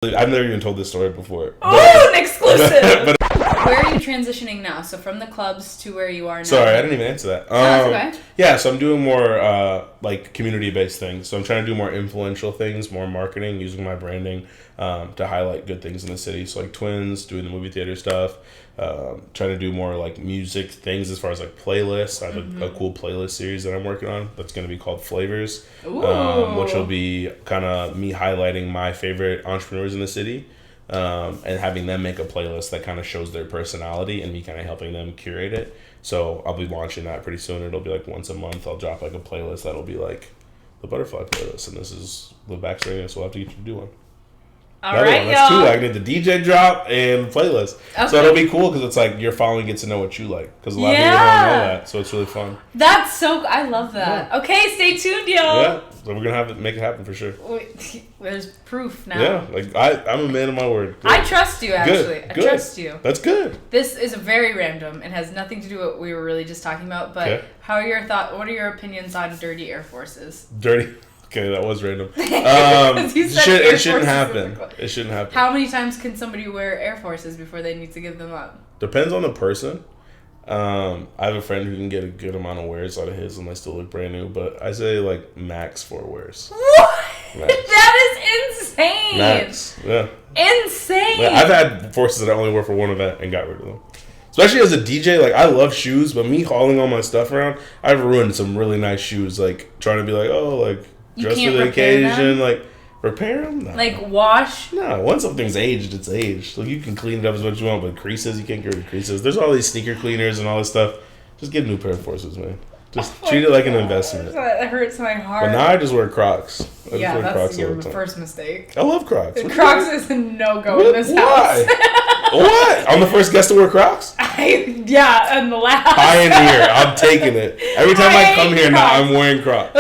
I've never even told this story before. Oh, an exclusive! Where are you transitioning now? So from the clubs to where you are now? Sorry, I didn't even answer that. That's okay. Yeah, so I'm doing more like community-based things. So I'm trying to do more influential things, more marketing, using my branding to highlight good things in the city. So like Twins, doing the movie theater stuff, trying to do more like music things as far as like playlists. I have a cool playlist series that I'm working on that's going to be called Flavors, which will be kind of me highlighting my favorite entrepreneurs in the city. And having them make a playlist that kind of shows their personality and me kind of helping them curate it. So I'll be launching that pretty soon. It'll be like once a month. I'll drop like a playlist that'll be like the Butterfly playlist. And this is the backstory, so we'll have to get you to do one. All right, that's two. I can get the DJ drop and playlist. Okay. So it'll be cool because it's like your following gets to know what you like. Because a lot of people don't know that. So it's really fun. That's so... I love that. Yeah. Okay, stay tuned, yo. Yeah. So we're going to make it happen for sure. There's proof now. Yeah. Like I'm a man of my word. Good. I trust you, actually. Good. I trust you. That's good. This is very random and has nothing to do with what we were really just talking about. But what are your opinions on dirty Air Forces? Dirty... Okay, that was random. It shouldn't happen. It shouldn't happen. How many times can somebody wear Air Forces before they need to give them up? Depends on the person. I have a friend who can get a good amount of wears out of his and they still look brand new, but I say like max 4 wears. What? Max. That is insane. Max. Yeah. Insane. Yeah, I've had Forces that I only wore for one event and got rid of them. Especially as a DJ, like I love shoes, but me hauling all my stuff around, I've ruined some really nice shoes, like trying to be like, oh, like dress for the occasion, like repair them? No. Like wash? No, once something's aged, it's aged. Like you can clean it up as much as you want, but creases, you can't get rid of creases. There's all these sneaker cleaners and all this stuff. Just get a new pair of Forces, man. Just treat it like an investment. That hurts my heart. But now I just wear Crocs. That's your first mistake. I love Crocs. Crocs is a no-go in this house. What? I'm the first guest to wear Crocs? And the last. Pioneer. I'm taking it. Every time I come here now, I'm wearing Crocs.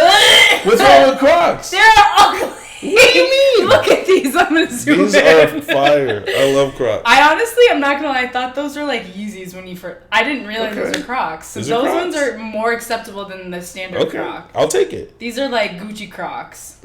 What's wrong with Crocs? They're ugly. What do you mean? Look at these. I'm going to zoom in. These are fire. I love Crocs. I'm not going to lie, I thought those were like Yeezys when you first... I didn't realize those are Crocs. So those ones are more acceptable than the standard Croc. I'll take it. These are like Gucci Crocs.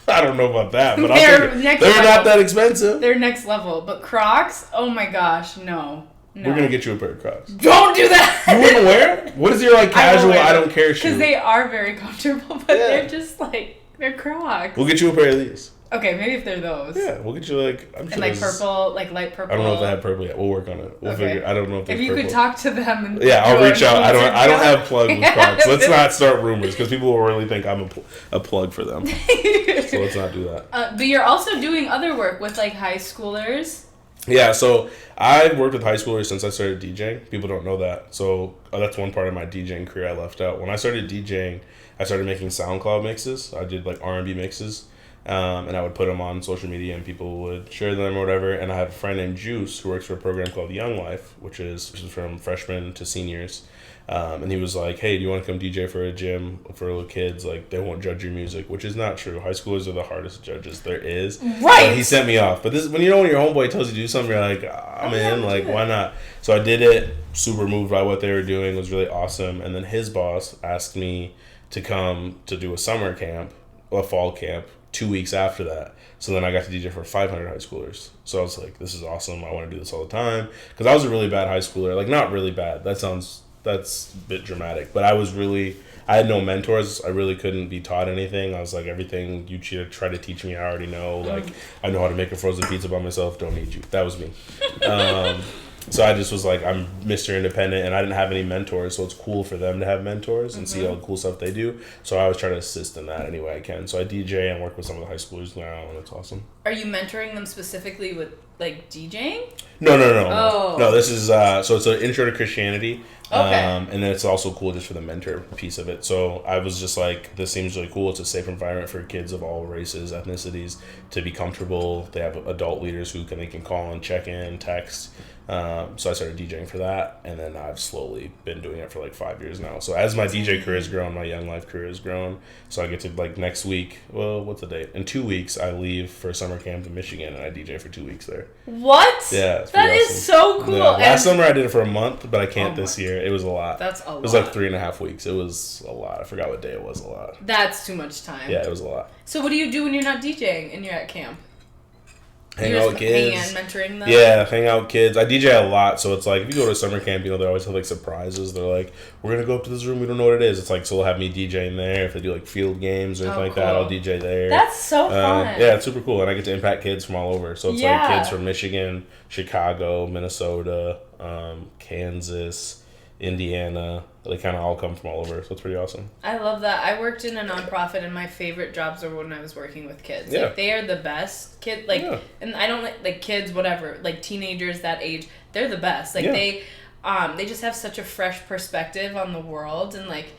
I don't know about that, but I'll take it. They're not that expensive. They're next level. But Crocs, oh my gosh, no. We're going to get you a pair of Crocs. Don't do that! You wouldn't wear it? What is your like casual, I don't care shoe? Because they are very comfortable, but they're just like, they're Crocs. We'll get you a pair of these. Okay, maybe if they're those. Yeah, we'll get you like... I'm sure and like purple, like light purple. I don't know if they have purple yet. We'll work on it. We'll figure... I don't know if there's purple. If you could talk to them and... Yeah, I'll reach out. I don't have plugs with Crocs. Let's not start rumors because people will really think I'm a plug for them. So let's not do that. But you're also doing other work with like high schoolers. Yeah, so I've worked with high schoolers since I started DJing. People don't know that. So that's one part of my DJing career I left out. When I started DJing, I started making SoundCloud mixes. I did like R&B mixes. And I would put them on social media and people would share them or whatever. And I have a friend named Juice who works for a program called Young Life, which is from freshmen to seniors. And he was like, hey, do you want to come DJ for a gym for little kids? Like, they won't judge your music, which is not true. High schoolers are the hardest judges there is. Right. He sent me off. But this, when your homeboy tells you to do something, you're like, I'm in. Like, why not? So I did it, super moved by what they were doing. It was really awesome. And then his boss asked me to come to do a summer camp, a fall camp, 2 weeks after that. So then I got to DJ for 500 high schoolers. So I was like, this is awesome. I want to do this all the time. Because I was a really bad high schooler. Like, not really bad. That's a bit dramatic. But I had no mentors. I really couldn't be taught anything. I was like, everything you try to teach me, I already know. Like, I know how to make a frozen pizza by myself. Don't need you. That was me. So I just was like, I'm Mr. Independent, and I didn't have any mentors, so it's cool for them to have mentors and see all the cool stuff they do. So I always try to assist in that any way I can. So I DJ and work with some of the high schoolers now, and it's awesome. Are you mentoring them specifically with, like, DJing? No. No, this is, so it's an intro to Christianity. Okay. And then it's also cool just for the mentor piece of it. So I was just like, this seems really cool. It's a safe environment for kids of all races, ethnicities to be comfortable. They have adult leaders they can call and check in, text. So I started DJing for that, and then I've slowly been doing it for like 5 years now. So as my DJ career has grown, my Young Life career has grown. So I get to, like, next week, well, what's the date? In 2 weeks, I leave for summer camp in Michigan, and I DJ for 2 weeks there. What? Yeah. That is awesome. So cool. Yeah. Last summer I did it for a month, but I can't this year. It was a lot. That's a lot. It was like 3.5 weeks. It was a lot. I forgot what day it was. A lot. That's too much time. Yeah, it was a lot. So what do you do when you're not DJing and you're at camp? hang out with kids. Mentoring them? Yeah, hang out with kids. I DJ a lot, so it's like, if you go to summer camp, they always have, like, surprises. They're like, we're going to go up to this room, we don't know what it is. It's like, so they'll have me DJing there. If they do, like, field games or anything like that, I'll DJ there. That's so fun. Yeah, it's super cool, and I get to impact kids from all over. So it's, like, kids from Michigan, Chicago, Minnesota, Kansas, Indiana. They kind of all come from all over, so it's pretty awesome. I love that. I worked in a nonprofit, and my favorite jobs are when I was working with kids. Yeah. Like, they are the best kids. Like, and I don't like kids, whatever. Like teenagers that age, they're the best. Like they just have such a fresh perspective on the world, and like,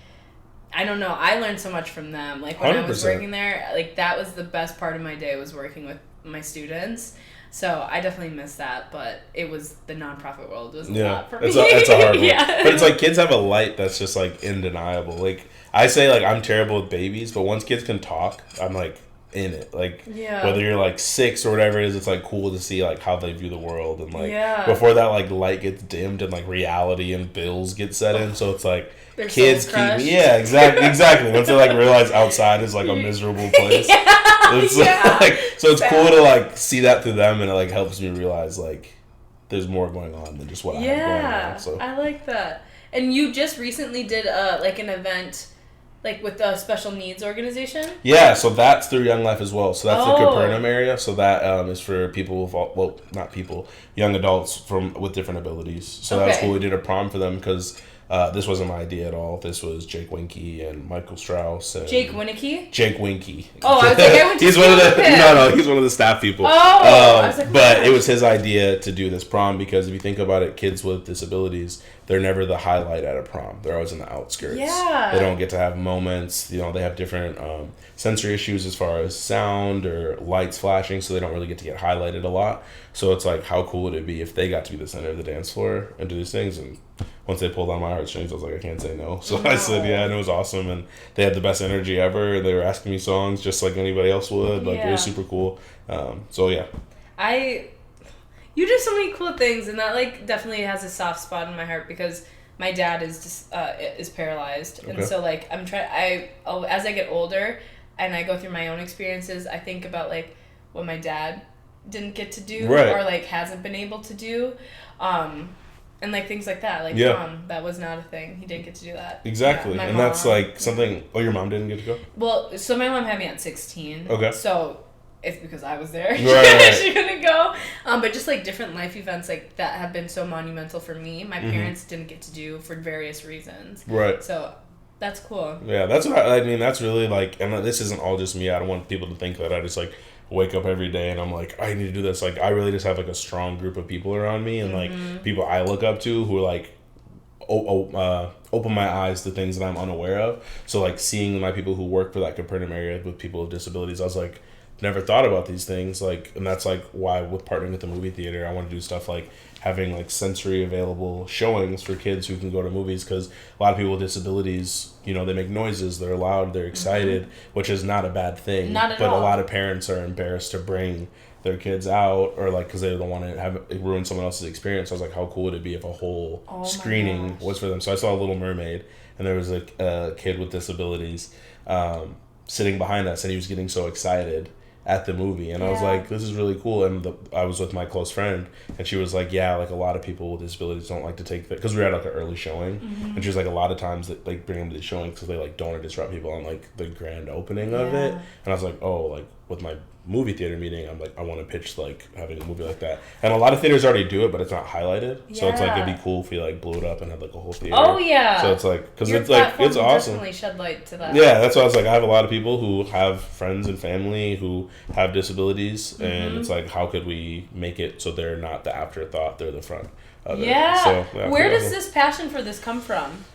I don't know. I learned so much from them. Like when 100%. I was working there, like that was the best part of my day, was working with my students. So I definitely miss that, but it was the nonprofit world was a lot for me. It's a hard one. But it's like kids have a light that's just like undeniable. Like I say, like I'm terrible with babies, but once kids can talk, I'm like in it. Like whether you're like 6 or whatever it is, it's like cool to see like how they view the world, and like before that like light gets dimmed and like reality and bills get set in. So it's like their kids keep exactly. Once they like realize outside is like a miserable place. It's like, so it's cool to like see that through them, and it like helps me realize like there's more going on than just what I have going on. So I like that. And you just recently did like an event like with a special needs organization? Yeah, so that's through Young Life as well. So that's the Capernaum area. So that is for people with not people, young adults with different abilities. So that's cool. We did a prom for them because this wasn't my idea at all. This was Jake Winke and Michael Strauss. And Jake Winke? Jake Winke. Oh, I was like, I went to he's one of the he's one of the staff people. I was like, but it was his idea to do this prom because if you think about it, kids with disabilities, they're never the highlight at a prom. They're always in the outskirts. Yeah. They don't get to have moments. They have different sensory issues as far as sound or lights flashing, so they don't really get to get highlighted a lot. So it's like, how cool would it be if they got to be the center of the dance floor and do these things? And once they pulled on my heartstrings, I was like, I can't say no. So I said, yeah, and it was awesome. And they had the best energy ever. They were asking me songs just like anybody else would. Like, it was super cool. So, yeah. You do so many cool things, and that, like, definitely has a soft spot in my heart because my dad is just, is paralyzed. Okay. And so, like, as I get older and I go through my own experiences, I think about, like, what my dad didn't get to do or, like, hasn't been able to do. And, like, things like that. Like, that was not a thing. He didn't get to do that. Exactly. Yeah, and mom, that's, like, something... Oh, your mom didn't get to go? Well, so my mom had me at 16. Okay. So it's because I was there. Right. She couldn't go. But just, like, different life events, like, that have been so monumental for me, my parents didn't get to do for various reasons. Right. So that's cool. Yeah, that's what I mean, that's really, like... And this isn't all just me. I don't want people to think that I just, like... wake up every day and I'm like, I need to do this. Like, I really just have like a strong group of people around me and like people I look up to who are like open my eyes to things that I'm unaware of. So like seeing my people who work for that Capernaum area with people with disabilities, I was like, never thought about these things. Like, and that's like why with partnering with the movie theater, I want to do stuff like having like sensory available showings for kids who can go to movies, because a lot of people with disabilities, they make noises, they're loud, they're excited, which is not a bad thing. Not at all. But a lot of parents are embarrassed to bring their kids out, or like because they don't want to have it ruin someone else's experience. I was like, how cool would it be if a whole screening was for them? So I saw Little Mermaid, and there was a kid with disabilities sitting behind us, and he was getting so excited at the movie, and I was like, this is really cool. And I was with my close friend, and she was like, like a lot of people with disabilities don't like to take because we were at like an early showing, and she was like, a lot of times that like bring them to the showing because they like don't want to disrupt people on like the grand opening of it. And I was like, like with my movie theater meeting, I'm like, I want to pitch like having a movie like that, and a lot of theaters already do it, but it's not highlighted. So it's like, it'd be cool if you like blew it up and had like a whole theater. So it's like, because it's like, it's awesome. Definitely shed light to that. That's why I was like, I have a lot of people who have friends and family who have disabilities, and it's like, how could we make it so they're not the afterthought, they're the front of it. So, where does this passion for this come from?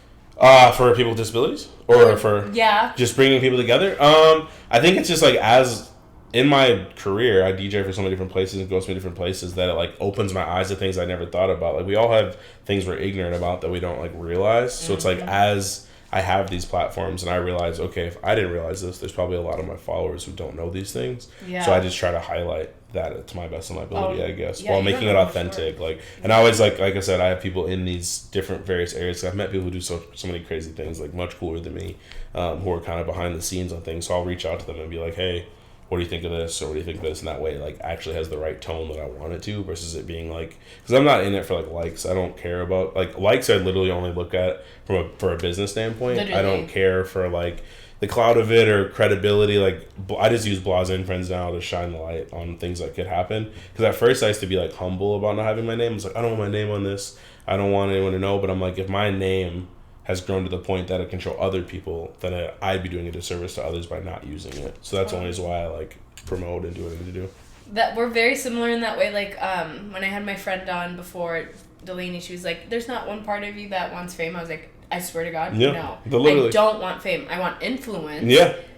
For people with disabilities, or for just bringing people together. I think it's just like, as in my career, I DJ for so many different places and go to so many different places that it like opens my eyes to things I never thought about. Like, we all have things we're ignorant about that we don't like realize. So it's like, as I have these platforms and I realize, okay, if I didn't realize this, there's probably a lot of my followers who don't know these things. So I just try to highlight that to my best of my ability, I guess, while making it authentic. Like, and I always like I said, I have people in these different various areas. I've met people who do so many crazy things, like much cooler than me, who are kind of behind the scenes on things. So I'll reach out to them and be like, hey, what do you think of this, or what do you think of this, and that way like actually has the right tone that I want it to, versus it being like, because I'm not in it for like likes. I don't care about like likes. I literally only look at for a business standpoint. Literally. I don't care for like the cloud of it or credibility. Like I just use Blasé and Friends now to shine the light on things that could happen, because at first I used to be like humble about not having my name. I was like, I don't want my name on this, I don't want anyone to know, but I'm like, if my name has grown to the point that it can show other people, then I'd be doing a disservice to others by not using it. So that's only why I like promote and do what I need to do. That we're very similar in that way. Like when I had my friend on before, Delaney, she was like, "There's not one part of you that wants fame." I was like, "I swear to God, no. I don't want fame. I want influence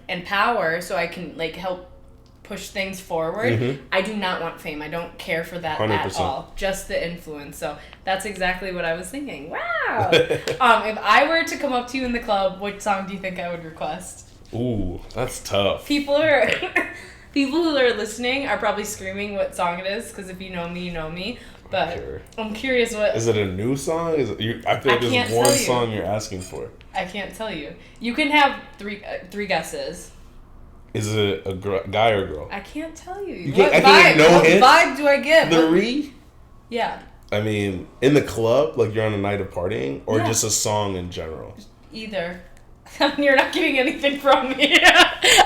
and power, so I can like help push things forward. Mm-hmm. I do not want fame. I don't care for that 100%. At all. Just the influence." So that's exactly what I was thinking. Wow. If I were to come up to you in the club, what song do you think I would request? Ooh, that's tough. People who are listening are probably screaming what song it is, because if you know me, you know me. But sure. I'm curious what... Is it a new song? I feel like there's one song you're asking for. I can't tell you. You can have three guesses. Is it a guy or girl? I can't tell you. I can't get no hints? What vibe do I give? Three? Yeah. I mean, in the club, like you're on a night of partying, or just a song in general? Either. You're not getting anything from me.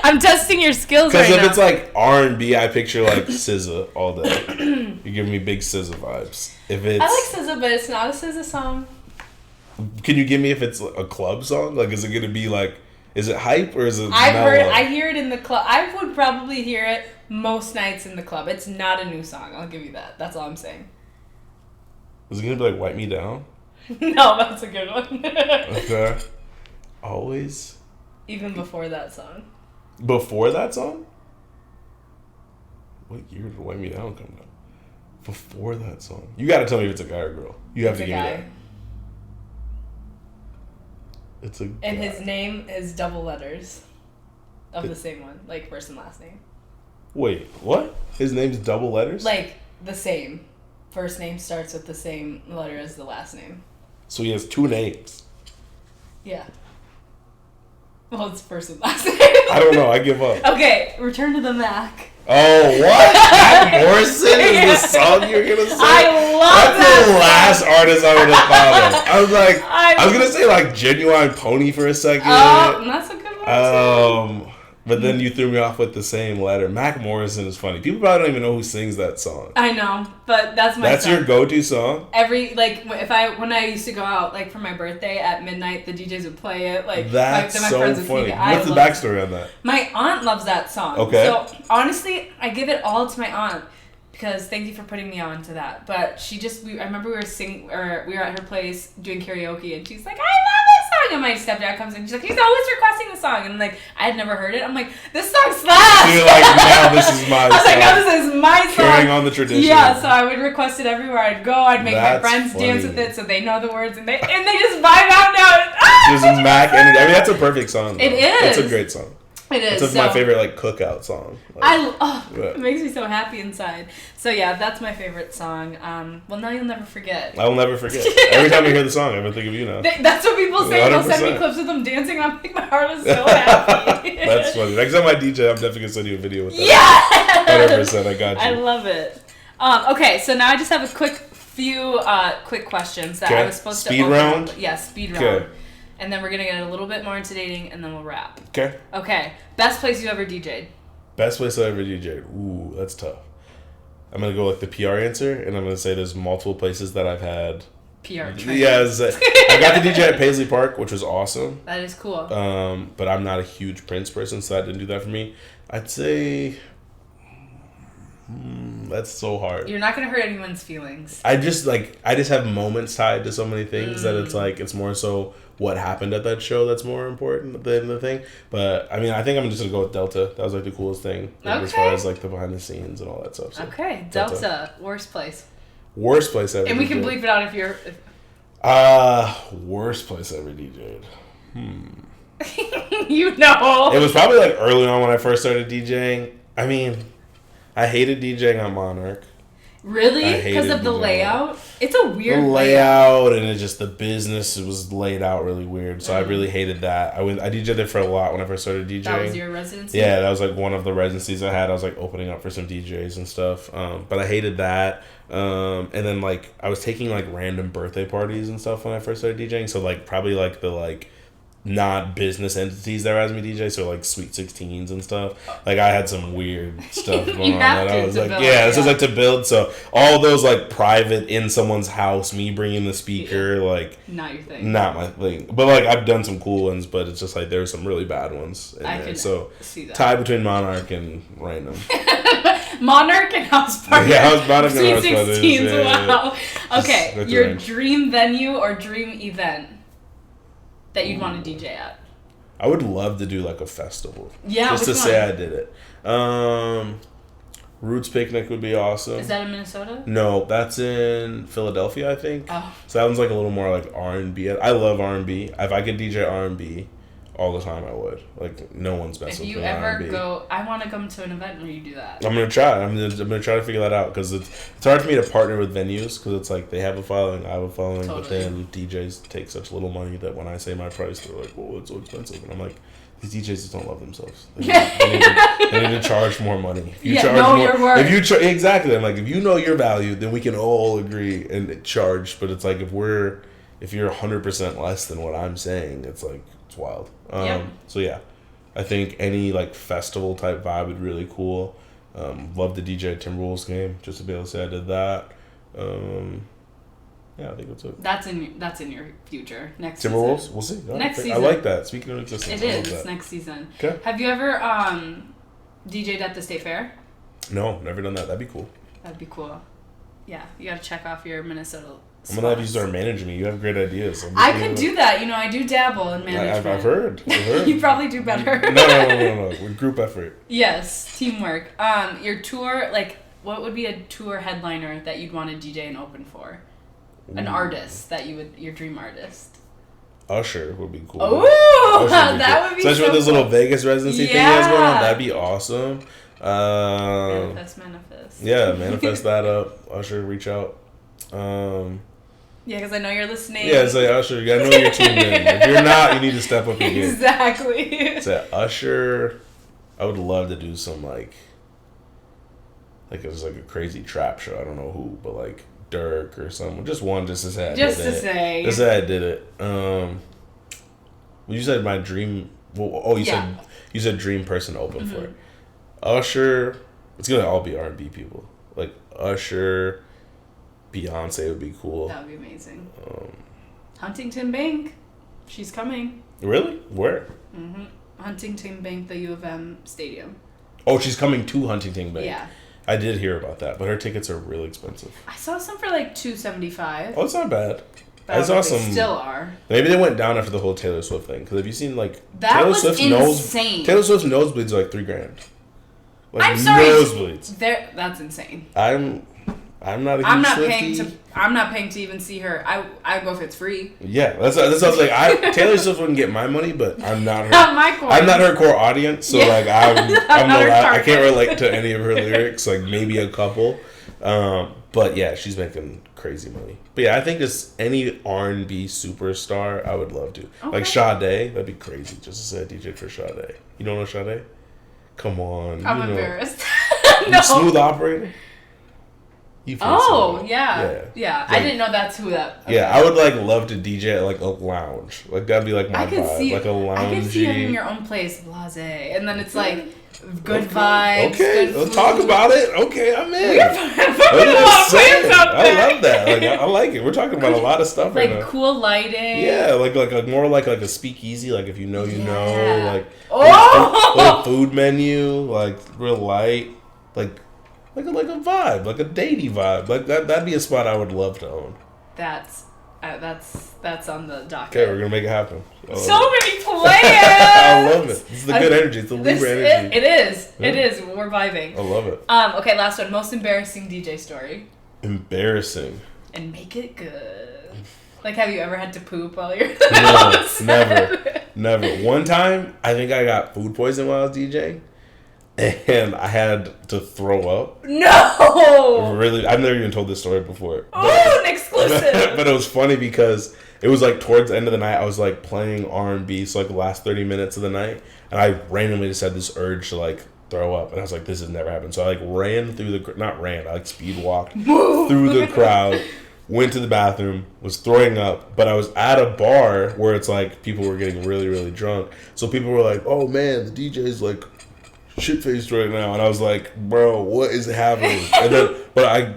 I'm testing your skills right now. Because if it's like R&B, I picture like SZA all day. You're giving me big SZA vibes. If it's, I like SZA, but it's not a SZA song. Can you give me if it's a club song? Like, is it going to be like, is it hype or is it I hear it in the club. I would probably hear it most nights in the club. It's not a new song. I'll give you that. That's all I'm saying. Is it going to be like Wipe Me Down? No, that's a good one. Okay. Always? Even before that song. Before that song? What year did Wipe Me Down come out? Before that song. You got to tell me if it's a guy or girl. You have to give me that. It's a guy. And his name is double letters of the same one. Like first and last name. Wait, what? His name's double letters? Like the same. First name starts with the same letter as the last name. So he has two names. Yeah. Well, it's first and last name. I don't know. I give up. Okay, Return to the Mac. Oh, what? Mac Morrison is the song you're going to say? I love That's the last artist I would have thought of. I was like, I was going to say like Genuine Pony for a second. Oh, that's a good one too. But then you threw me off with the same letter. Mac Morrison is funny. People probably don't even know who sings that song. I know, but that's my That's song. your go-to song? When I used to go out, like for my birthday at midnight, the DJs would play it. Like that's my so friends funny. would What's the backstory on that? My aunt loves that song. Okay. So honestly, I give it all to my aunt. Because thank you for putting me on to that. But I remember we were at her place doing karaoke, and she's like, I love this song. And my stepdad comes in, she's like, he's always requesting the song. And like, I had never heard it. I'm like, this song slaps. So you're like, now this is my song. I was like, now this is my song. Carrying on the tradition. Yeah, so I would request it everywhere I'd go. I'd make my friends dance with it so they know the words, and they just vibe out now. There's Mac energy. I mean, that's a perfect song. Though. It is. It's a great song. It is. It's my favorite like cookout song. It makes me so happy inside. So yeah, that's my favorite song. Well, now you'll never forget. I will never forget. Every time I hear the song, I'm gonna think of you now. That's what people say. 100%. They'll send me clips of them dancing. I'm like, my heart is so happy. That's funny. Next time I DJ, I'm definitely gonna send you a video with that. Yeah. 100%. I got you. I love it. Okay, so now I just have a few quick questions that I was supposed to speed round. Yeah, speed round. And then we're going to get a little bit more into dating, and then we'll wrap. Okay. Best place you ever DJ'd? Best place I ever DJ'd? Ooh, that's tough. I'm going to go like the PR answer, and I'm going to say there's multiple places that I've had. PR training. Yeah, I got the DJ at Paisley Park, which was awesome. That is cool. But I'm not a huge Prince person, so that didn't do that for me. I'd say... that's so hard. You're not gonna hurt anyone's feelings. I just have moments tied to so many things that it's like it's more so what happened at that show that's more important than the thing. But I mean, I think I'm just gonna go with Delta. That was like the coolest thing as far as like the behind the scenes and all that stuff. So, okay, Delta. Worst place. Worst place ever. And we can bleep it out if you're. Worst place ever DJ'd. You know. It was probably like early on when I first started DJing. I mean, I hated DJing on Monarch. Really? Because of the layout? It's a weird layout, and the business was laid out really weird. So I really hated that. I DJed there for a lot when I first started DJing. That was your residency? Yeah, that was like one of the residencies I had. I was like opening up for some DJs and stuff. But I hated that. And then like I was taking like random birthday parties and stuff when I first started DJing. So like probably like the like not business entities that were asking me DJ, so like Sweet 16s and stuff. Like I had some weird stuff going on that I was like, this is like to build. So all those like private in someone's house, me bringing the speaker, like not your thing, not my thing. But like I've done some cool ones, but it's just like there's some really bad ones in there. So see that. Tie between Monarch and random. Monarch and House Party. Yeah, Monarch and House Party. Sweet 16s. Wow. Yeah. Okay, your dream venue or dream event that you'd want to DJ at? I would love to do like a festival. Yeah, just to say I did it. Roots Picnic would be awesome. Is that in Minnesota? No, that's in Philadelphia, I think. Oh. So that one's like a little more like R&B. I love R&B. If I could DJ R&B all the time, I would. Like no one's messing with me. If you ever R&B. go, I want to come to an event where you do that. I'm gonna try. I'm gonna try to figure that out because it's hard for me to partner with venues because it's like they have a following, I have a following, but then DJs take such little money that when I say my price, they're like, "Well, it's so expensive," and I'm like, "These DJs just don't love themselves. They need to charge more money. If you charge more, your worth. Exactly. I'm like, if you know your value, then we can all agree and charge. But it's like if you're 100% less than what I'm saying, it's like it's wild. So yeah, I think any like festival type vibe would be really cool. Love the DJ Timberwolves game just to be able to say I did that. Yeah, I think that's it. That's in your future next Timberwolves. season. We'll see. Next season. I like that. Speaking of existence, it is. It's next season. Okay. Have you ever DJ'd at the State Fair? No, never done that. That'd be cool. That'd be cool. Yeah, you gotta check off your Minnesota. I'm gonna have you start managing me. You have great ideas. I could do that. I do dabble in management. I've heard. You probably do better. No. With group effort. Yes, teamwork. Your tour, like, what would be a tour headliner that you'd want to DJ and open for? An artist that your dream artist. Usher would be cool. Oh, that would be especially with this little Vegas residency thing that's going on. That'd be awesome. Manifest. Yeah, manifest that up. Usher, reach out. Yeah, because I know you're listening. Yeah, say Usher. I know you're tuned in. If you're not, you need to step up your game. Exactly. Say Usher. I would love to do some like it was like a crazy trap show. I don't know who, but like Dirk or someone. Just one, just to say I did it. Just to say I did it. Well, you said my dream. Well, you said dream person to open for it. Usher. It's gonna all be R&B people. Like Usher, Beyonce would be cool. That would be amazing. Huntington Bank, she's coming. Really? Where? Huntington Bank, the U of M stadium. Oh, she's coming to Huntington Bank. Yeah. I did hear about that, but her tickets are really expensive. I saw some for like $275. Oh, it's not bad. But I saw some. Still are. Maybe they went down after the whole Taylor Swift thing. Because have you seen like that Taylor was Swift's insane. Taylor Swift's nosebleeds are like $3,000. Like I'm sorry. Nosebleeds. That's insane. I'm not a huge Swiftie. I'm not paying to even see her. I go if it's free. Yeah, that's what I was like. Taylor Swift wouldn't get my money, but I'm not her. Not my core. I'm not her core audience, so like I can't relate to any of her lyrics. Like maybe a couple, but yeah, she's making crazy money. But yeah, I think just any R&B superstar, I would love to. Okay. Like Sade, that'd be crazy. Just to say I DJ for Sade. You don't know Sade? Come on. I'm embarrassed. No. Smooth Operator. Yeah. Like, I didn't know that's who that. Okay. Yeah, I would like love to DJ at like a lounge. Like that'd be like my vibe. Like a lounge. I can see it in your own place, Blasé, and then it's like good vibes. Okay, let's talk about it. Okay, I'm in. I love that. Like I like it. We're talking about a lot of stuff like right now. Cool lighting. Yeah, like more like a speakeasy. Like if you know, you know. Like little food menu. Like real light. Like a vibe, like a datey vibe. Like that'd be a spot I would love to own. That's on the docket. Okay, we're gonna make it happen. So many plans. I love it. This is the good energy. It's the Libra energy. It is. Yeah. It is. We're vibing. I love it. Okay, last one. Most embarrassing DJ story. Embarrassing. And make it good. Like, have you ever had to poop while you're? No, never. One time, I think I got food poisoning while I was DJing. and I had to throw up. No! Really, I've never even told this story before. Oh, an exclusive! But it was funny because it was like towards the end of the night, I was like playing R&B, so like the last 30 minutes of the night, and I randomly just had this urge to like throw up, and I was like, this has never happened. So I like ran through I like speed walked through the crowd, went to the bathroom, was throwing up, but I was at a bar where it's like people were getting really, really drunk. So people were like, oh man, the DJ's like shit-faced right now. And I was like, bro, what is happening? And then, but I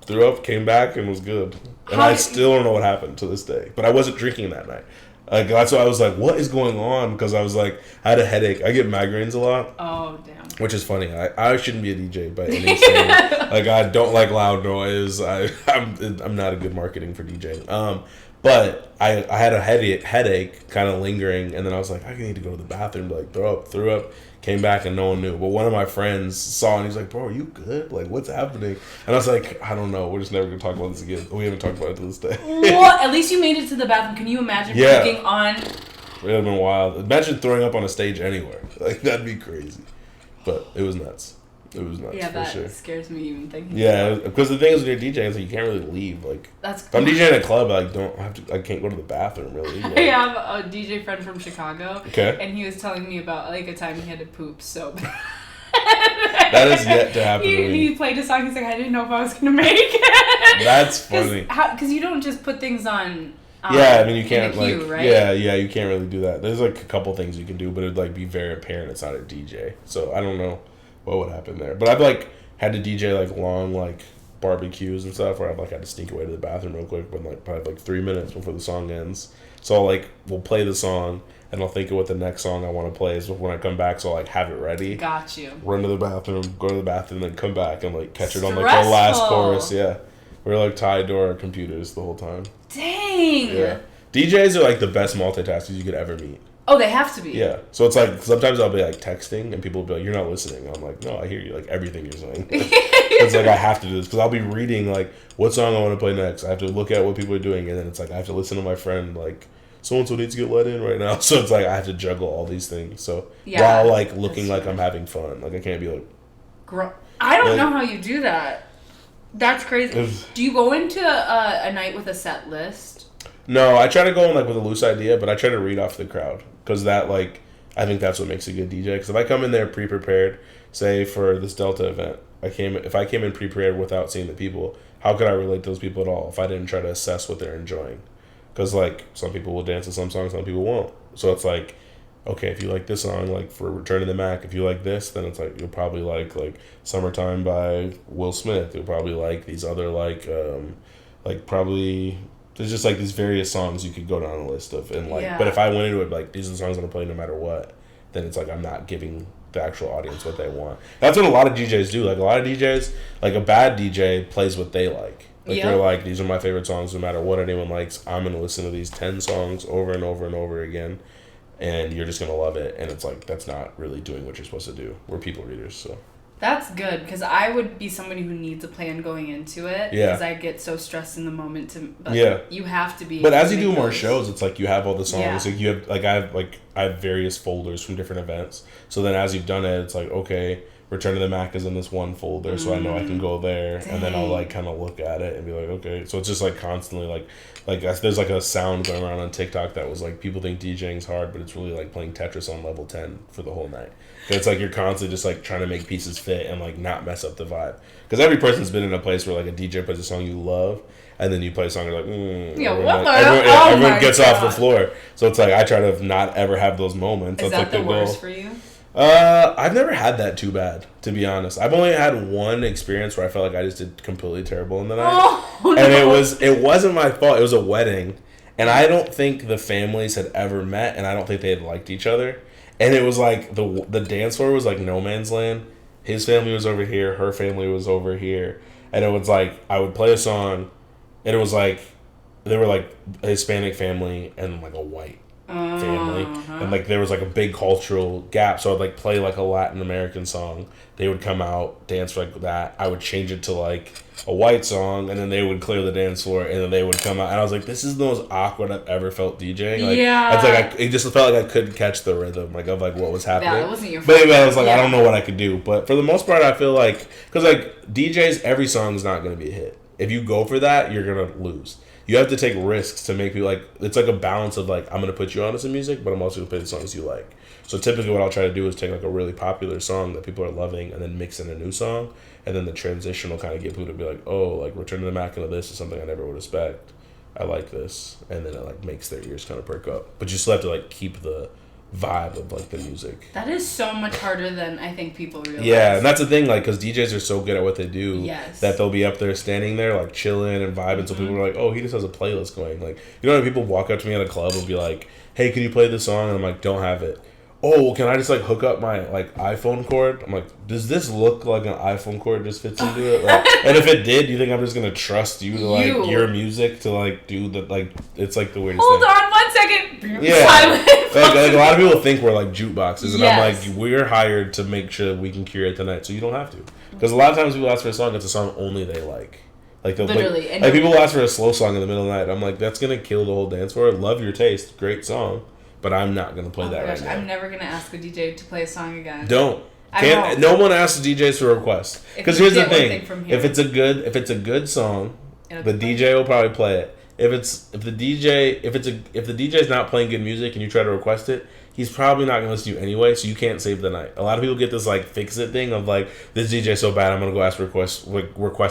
threw up, came back, and was good. And I still don't know what happened to this day. But I wasn't drinking that night. Like, that's why I was like, what is going on? Because I was like, I had a headache. I get migraines a lot. Oh, damn. Which is funny. I shouldn't be a DJ by any standard. Like, I don't like loud noise. I'm not a good marketing for DJing. But I had a headache kind of lingering, and then I was like, I need to go to the bathroom to like threw up, came back, and no one knew. But one of my friends saw, and he's like, bro, are you good? Like, what's happening? And I was like, I don't know. We're just never going to talk about this again. We haven't talked about it to this day. What? At least you made it to the bathroom. Can you imagine puking on? It would have been wild. Imagine throwing up on a stage anywhere. Like, that'd be crazy. But it was nuts. It was nuts, yeah, for that sure. Scares me even thinking. Yeah, because the thing is, when you're DJing, it's like you can't really leave. Like, if I'm DJing at a club, I can't go to the bathroom really. Like, I have a DJ friend from Chicago. Okay. And he was telling me about like a time he had to poop so bad. That is yet to happen to me. He played a song. He's like, I didn't know if I was gonna make it. That's funny. Because you don't just put things on. Yeah, I mean you can't queue, like right? yeah you can't really do that. There's like a couple things you can do, but it'd like be very apparent it's not a DJ. So I don't know what would happen there. But I've like had to DJ like long like barbecues and stuff where I've like had to sneak away to the bathroom real quick, but like probably like 3 minutes before the song ends. So I'll like we'll play the song and I'll think of what the next song I want to play is when I come back. So I'll like have it ready. Got you. Run to the bathroom, go to the bathroom, then come back and like catch it on like the last chorus. Yeah, we're like tied to our computers the whole time. Dang. Yeah. DJs are like the best multitaskers you could ever meet. Oh, they have to be. Yeah. So it's like sometimes I'll be like texting and people will be like, "You're not listening." I'm like, "No, I hear you. Like everything you're saying." It's like I have to do this because I'll be reading like what song I want to play next. I have to look at what people are doing, and then it's like I have to listen to my friend like so and so needs to get let in right now. So it's like I have to juggle all these things. So while like looking like I'm having fun, like I can't be like. I don't know how you do that. That's crazy. Do you go into a night with a set list? No, I try to go in like with a loose idea, but I try to read off the crowd because that like I think that's what makes a good DJ. Because if I come in there pre-prepared, say for this Delta event, if I came in pre-prepared without seeing the people, how could I relate to those people at all if I didn't try to assess what they're enjoying? Because like some people will dance to some songs, some people won't. So it's like, okay, if you like this song, like for Return to the Mac, if you like this, then it's like you'll probably like Summertime by Will Smith. You'll probably like these other probably. There's just like these various songs you could go down the list of and like but if I went into it like these are the songs I'm gonna play no matter what, then it's like I'm not giving the actual audience what they want. That's what a lot of DJs do. Like a lot of DJs, like a bad DJ plays what they like. Like they're like, these are my favorite songs no matter what anyone likes. I'm gonna listen to these 10 songs over and over and over again and you're just gonna love it. And it's like that's not really doing what you're supposed to do. We're people readers, so that's good because I would be somebody who needs a plan going into it because I get so stressed in the moment you have to be. But as you do more shows, it's like you have all the songs. Like you have I have various folders from different events. So then as you've done it, it's like okay, Return to the Mac is in this one folder, so I know I can go there, and then I'll like kind of look at it and be like okay. So it's just like constantly like there's like a sound going around on TikTok that was like people think DJing's hard, but it's really like playing Tetris on level 10 for the whole night. It's like you're constantly just like trying to make pieces fit and like not mess up the vibe. Because every person's been in a place where like a DJ plays a song you love, and then you play a song you're like, everyone gets off the floor. So it's like I try to not ever have those moments. Is That's that like the worst for you? I've never had that too bad, to be honest. I've only had one experience where I felt like I just did completely terrible in the night. And it wasn't my fault. It was a wedding. And I don't think the families had ever met, and I don't think they had liked each other. And it was like the dance floor was like no man's land. His family was over here, her family was over here. And it was like I would play a song, and it was like they were like a Hispanic family and like a white family, and like there was like a big cultural gap. So I'd like play like a Latin American song. They would come out, dance like that. I would change it to like a white song, and then they would clear the dance floor, and then they would come out. And I was like, this is the most awkward I've ever felt DJing. Like, yeah. It's like it just felt like I couldn't catch the rhythm, like of like what was happening. Yeah, it wasn't your fault. But anyway, I was like, I don't know what I could do. But for the most part, I feel like because like DJs, every song is not going to be a hit. If you go for that, you're gonna lose. You have to take risks to make people like. It's like a balance of like I'm gonna put you on to some music, but I'm also gonna play the songs you like. So typically, what I'll try to do is take like a really popular song that people are loving, and then mix in a new song, and then the transition will kind of get people to be like, oh, like Return to the Mac into this is something I never would expect. I like this, and then it like makes their ears kind of perk up. But you still have to like keep the vibe of like the music. That is so much harder than I think people realize. Yeah, and that's the thing, like, because DJs are so good at what they do, yes, that they'll be up there standing there like chilling and vibing. So people are like, oh, he just has a playlist going. Like, you know, when people walk up to me at a club and be like, hey, can you play this song? And I'm like, don't have it. Oh, can I just like hook up my like iPhone cord? I'm like, does this look like an iPhone cord just fits into it? Like, and if it did, you think I'm just gonna trust you to like your music to like do the like? It's like the weirdest Hold thing. on 1 second. Yeah, Silent. like a lot of people think we're like jukeboxes, and yes. I'm like, we're hired to make sure we can curate the night, so you don't have to. Because a lot of times people ask for a song, it's a song only they like. Like they'll literally, like people ask for a slow song in the middle of the night. I'm like, that's gonna kill the whole dance floor. Love your taste, great song. But I'm not going to play that right now. I'm never going to ask a DJ to play a song again. Don't. No one asks DJs for reque's. Because here's the thing. If it's a good song, the DJ will probably play it. If the DJ's not playing good music and you try to request it, he's probably not going to listen to you anyway, so you can't save the night. A lot of people get this like fix it thing of like, this DJ's so bad I'm going to go ask for request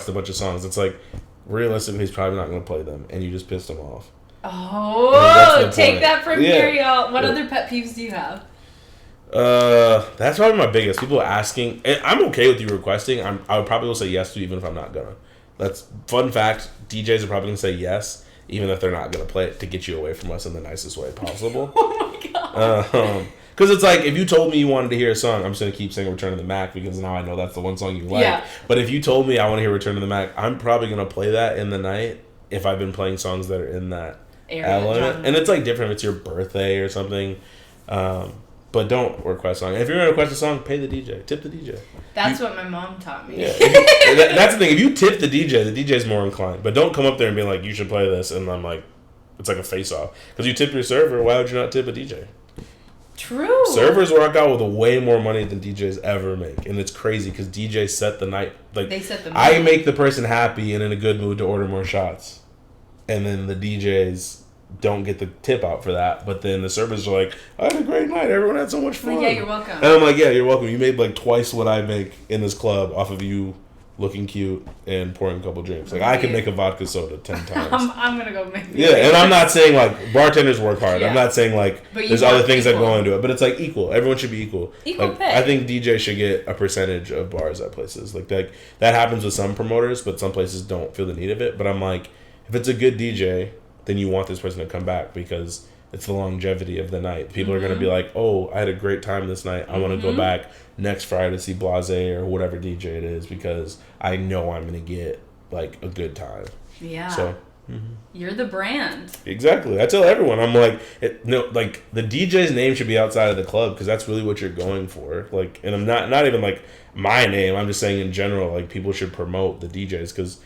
a bunch of songs. It's like, realistically, he's probably not going to play them, and you just pissed him off. Oh, take that from here, y'all. What other pet peeves do you have? That's probably my biggest. People asking, and I'm okay with you requesting. I would probably will say yes to even if I'm not gonna. That's fun fact. DJs are probably gonna say yes even if they're not gonna play it to get you away from us in the nicest way possible. Oh my god. Because it's like, if you told me you wanted to hear a song, I'm just going to keep saying Return to the Mac because now I know that's the one song you like. Yeah. But if you told me I want to hear Return to the Mac, I'm probably going to play that in the night if I've been playing songs that are in that element. And it's like different if it's your birthday or something. But don't request a song. If you're going to request a song, pay the DJ. Tip the DJ. That's what my mom taught me. Yeah. That's the thing. If you tip the DJ's more inclined. But don't come up there and be like, you should play this. And I'm like, it's like a face-off. Because you tip your server, why would you not tip a DJ? True. Servers rock out with way more money than DJs ever make, and it's crazy because DJs set the night. Like, they set the mood. I make the person happy and in a good mood to order more shots, and then the DJs don't get the tip out for that. But then the servers are like, "I had a great night. Everyone had so much fun." Like, yeah, you're welcome. And I'm like, "Yeah, you're welcome. You made like twice what I make in this club off of you looking cute and pouring a couple drinks. Like, I could make a vodka soda 10 times. I'm gonna go make it. Yeah, and I'm not saying, like, bartenders work hard. Yeah. I'm not saying, like, there's other things that go into it. But it's, like, equal. Everyone should be equal. Equal like, pay. I think DJ should get a percentage of bars at places. Like, that happens with some promoters, but some places don't feel the need of it. But I'm like, if it's a good DJ, then you want this person to come back because it's the longevity of the night. People are going to be like, oh, I had a great time this night. I want to go back next Friday to see Blasé or whatever DJ it is because I know I'm going to get, like, a good time. Yeah. So, you're the brand. Exactly. I tell everyone, I'm like, like, the DJ's name should be outside of the club because that's really what you're going for. Like, and I'm not even, like, my name. I'm just saying in general, like, people should promote the DJs because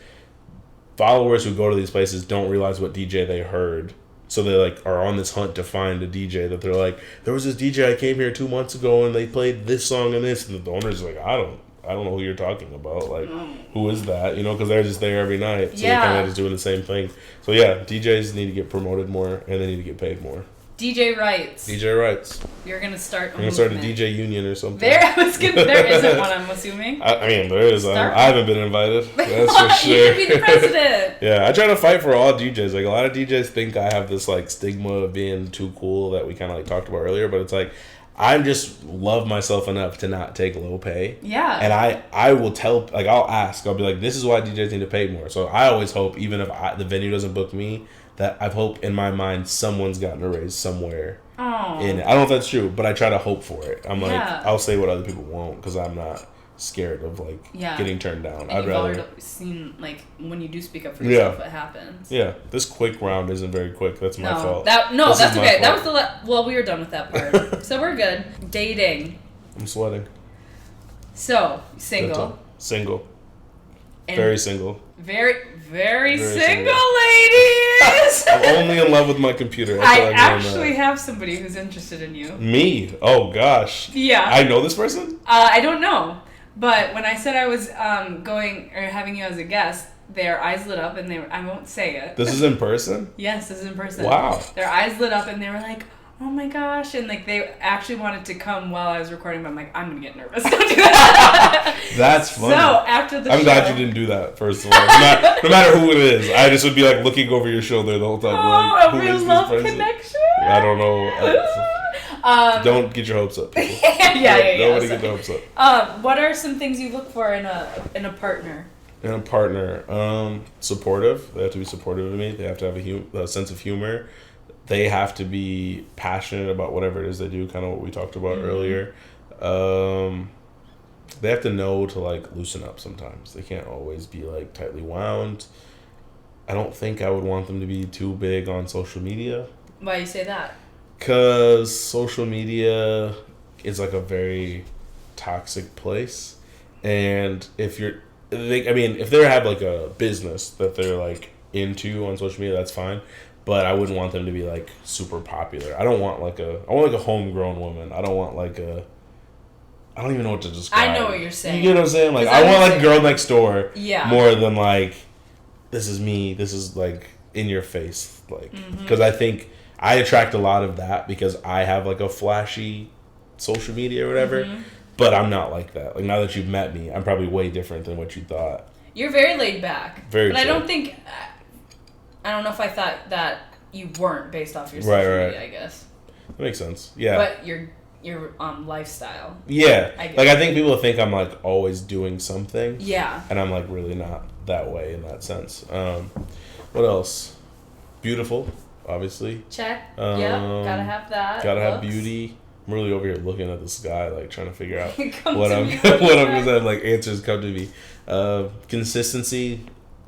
followers who go to these places don't realize what DJ they heard. So they like are on this hunt to find a DJ that they're like, there was this DJ I came here 2 months ago and they played this song and this, and the owner's like, I don't know who you're talking about. Like, who is that? You know, because they're just there every night, so they're kind of just doing the same thing. So yeah, DJs need to get promoted more and they need to get paid more. DJ Rights. You're gonna start. You're gonna start a DJ union or something. There isn't one. I'm assuming. I mean, there is. I haven't been invited. That's for sure. You should be the president. Yeah, I try to fight for all DJs. Like, a lot of DJs think I have this like stigma of being too cool that we kind of like talked about earlier, but it's like I just love myself enough to not take low pay. Yeah. And I will tell, like, I'll ask. I'll be like, this is why DJs need to pay more. So I always hope, even if the venue doesn't book me, that I hope in my mind someone's gotten a raise somewhere in it. I don't know if that's true, but I try to hope for it. I'm like, I'll say what other people won't because I'm not scared of like getting turned down. And I'd you've rather already seen like when you do speak up for yourself, what happens. Yeah, this quick round isn't very quick. That's my fault. That's okay. That was we were done with that part, so we're good. Dating. I'm sweating. So single. Single. Very single. Very single, ladies. I'm only in love with my computer. I actually have somebody who's interested in you. Me? Oh gosh. Yeah. I know this person? I don't know, but when I said I was going or having you as a guest, their eyes lit up and I won't say it. This is in person? Yes, this is in person. Wow. Their eyes lit up and they were like, oh my gosh, and like they actually wanted to come while I was recording, but I'm like, I'm gonna get nervous. Don't do that. That's funny. So after the I'm glad you didn't do that, first of all. No matter who it is, I just would be like looking over your shoulder the whole time. Oh, like, a real love connection. I don't know. Don't get your hopes up. Yeah. Nobody get their hopes up. What are some things you look for in a partner? In a partner, supportive. They have to be supportive of me. They have to have a sense of humor. They have to be passionate about whatever it is they do, kind of what we talked about earlier. They have to know to, like, loosen up sometimes. They can't always be, like, tightly wound. I don't think I would want them to be too big on social media. Why you say that? Because social media is, like, a very toxic place. And if if they have, like, a business that they're, like, into on social media, that's fine. But I wouldn't want them to be, like, super popular. I want, like, a homegrown woman. I don't want, like, I don't even know what to describe. I know what you're saying. You get what I'm saying? Like, I want, like, girl next door. Yeah. More than, like, this is me. This is, like, in your face. Like, because I think I attract a lot of that because I have, like, a flashy social media or whatever. But I'm not like that. Like, now that you've met me, I'm probably way different than what you thought. You're very laid back. Very But chill. I don't know if I thought that you weren't based off your social media, I guess. That makes sense. Yeah. But your lifestyle. Yeah. I think people think I'm, like, always doing something. Yeah. And I'm, like, really not that way in that sense. What else? Beautiful, obviously. Check. Gotta have that. Gotta have beauty. I'm really over here looking at this guy, like, trying to figure out what I'm gonna say. Like, answers come to me. Consistency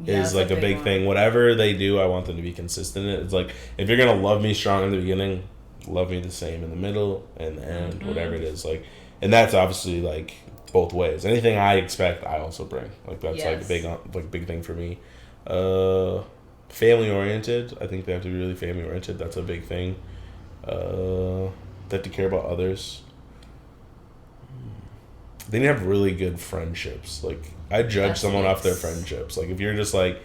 is like a big thing. Whatever they do, I want them to be consistent. It's like, if you're gonna love me strong in the beginning, love me the same in the middle and the end, whatever it is. Like, and that's obviously, like, both ways. Anything I expect, I also bring. Like, that's like big thing for me. Family oriented. I think they have to be really family oriented. That's a big thing. They have to care about others. They need to have really good friendships. Like, I judge someone off their friendships. Like, if you're just, like,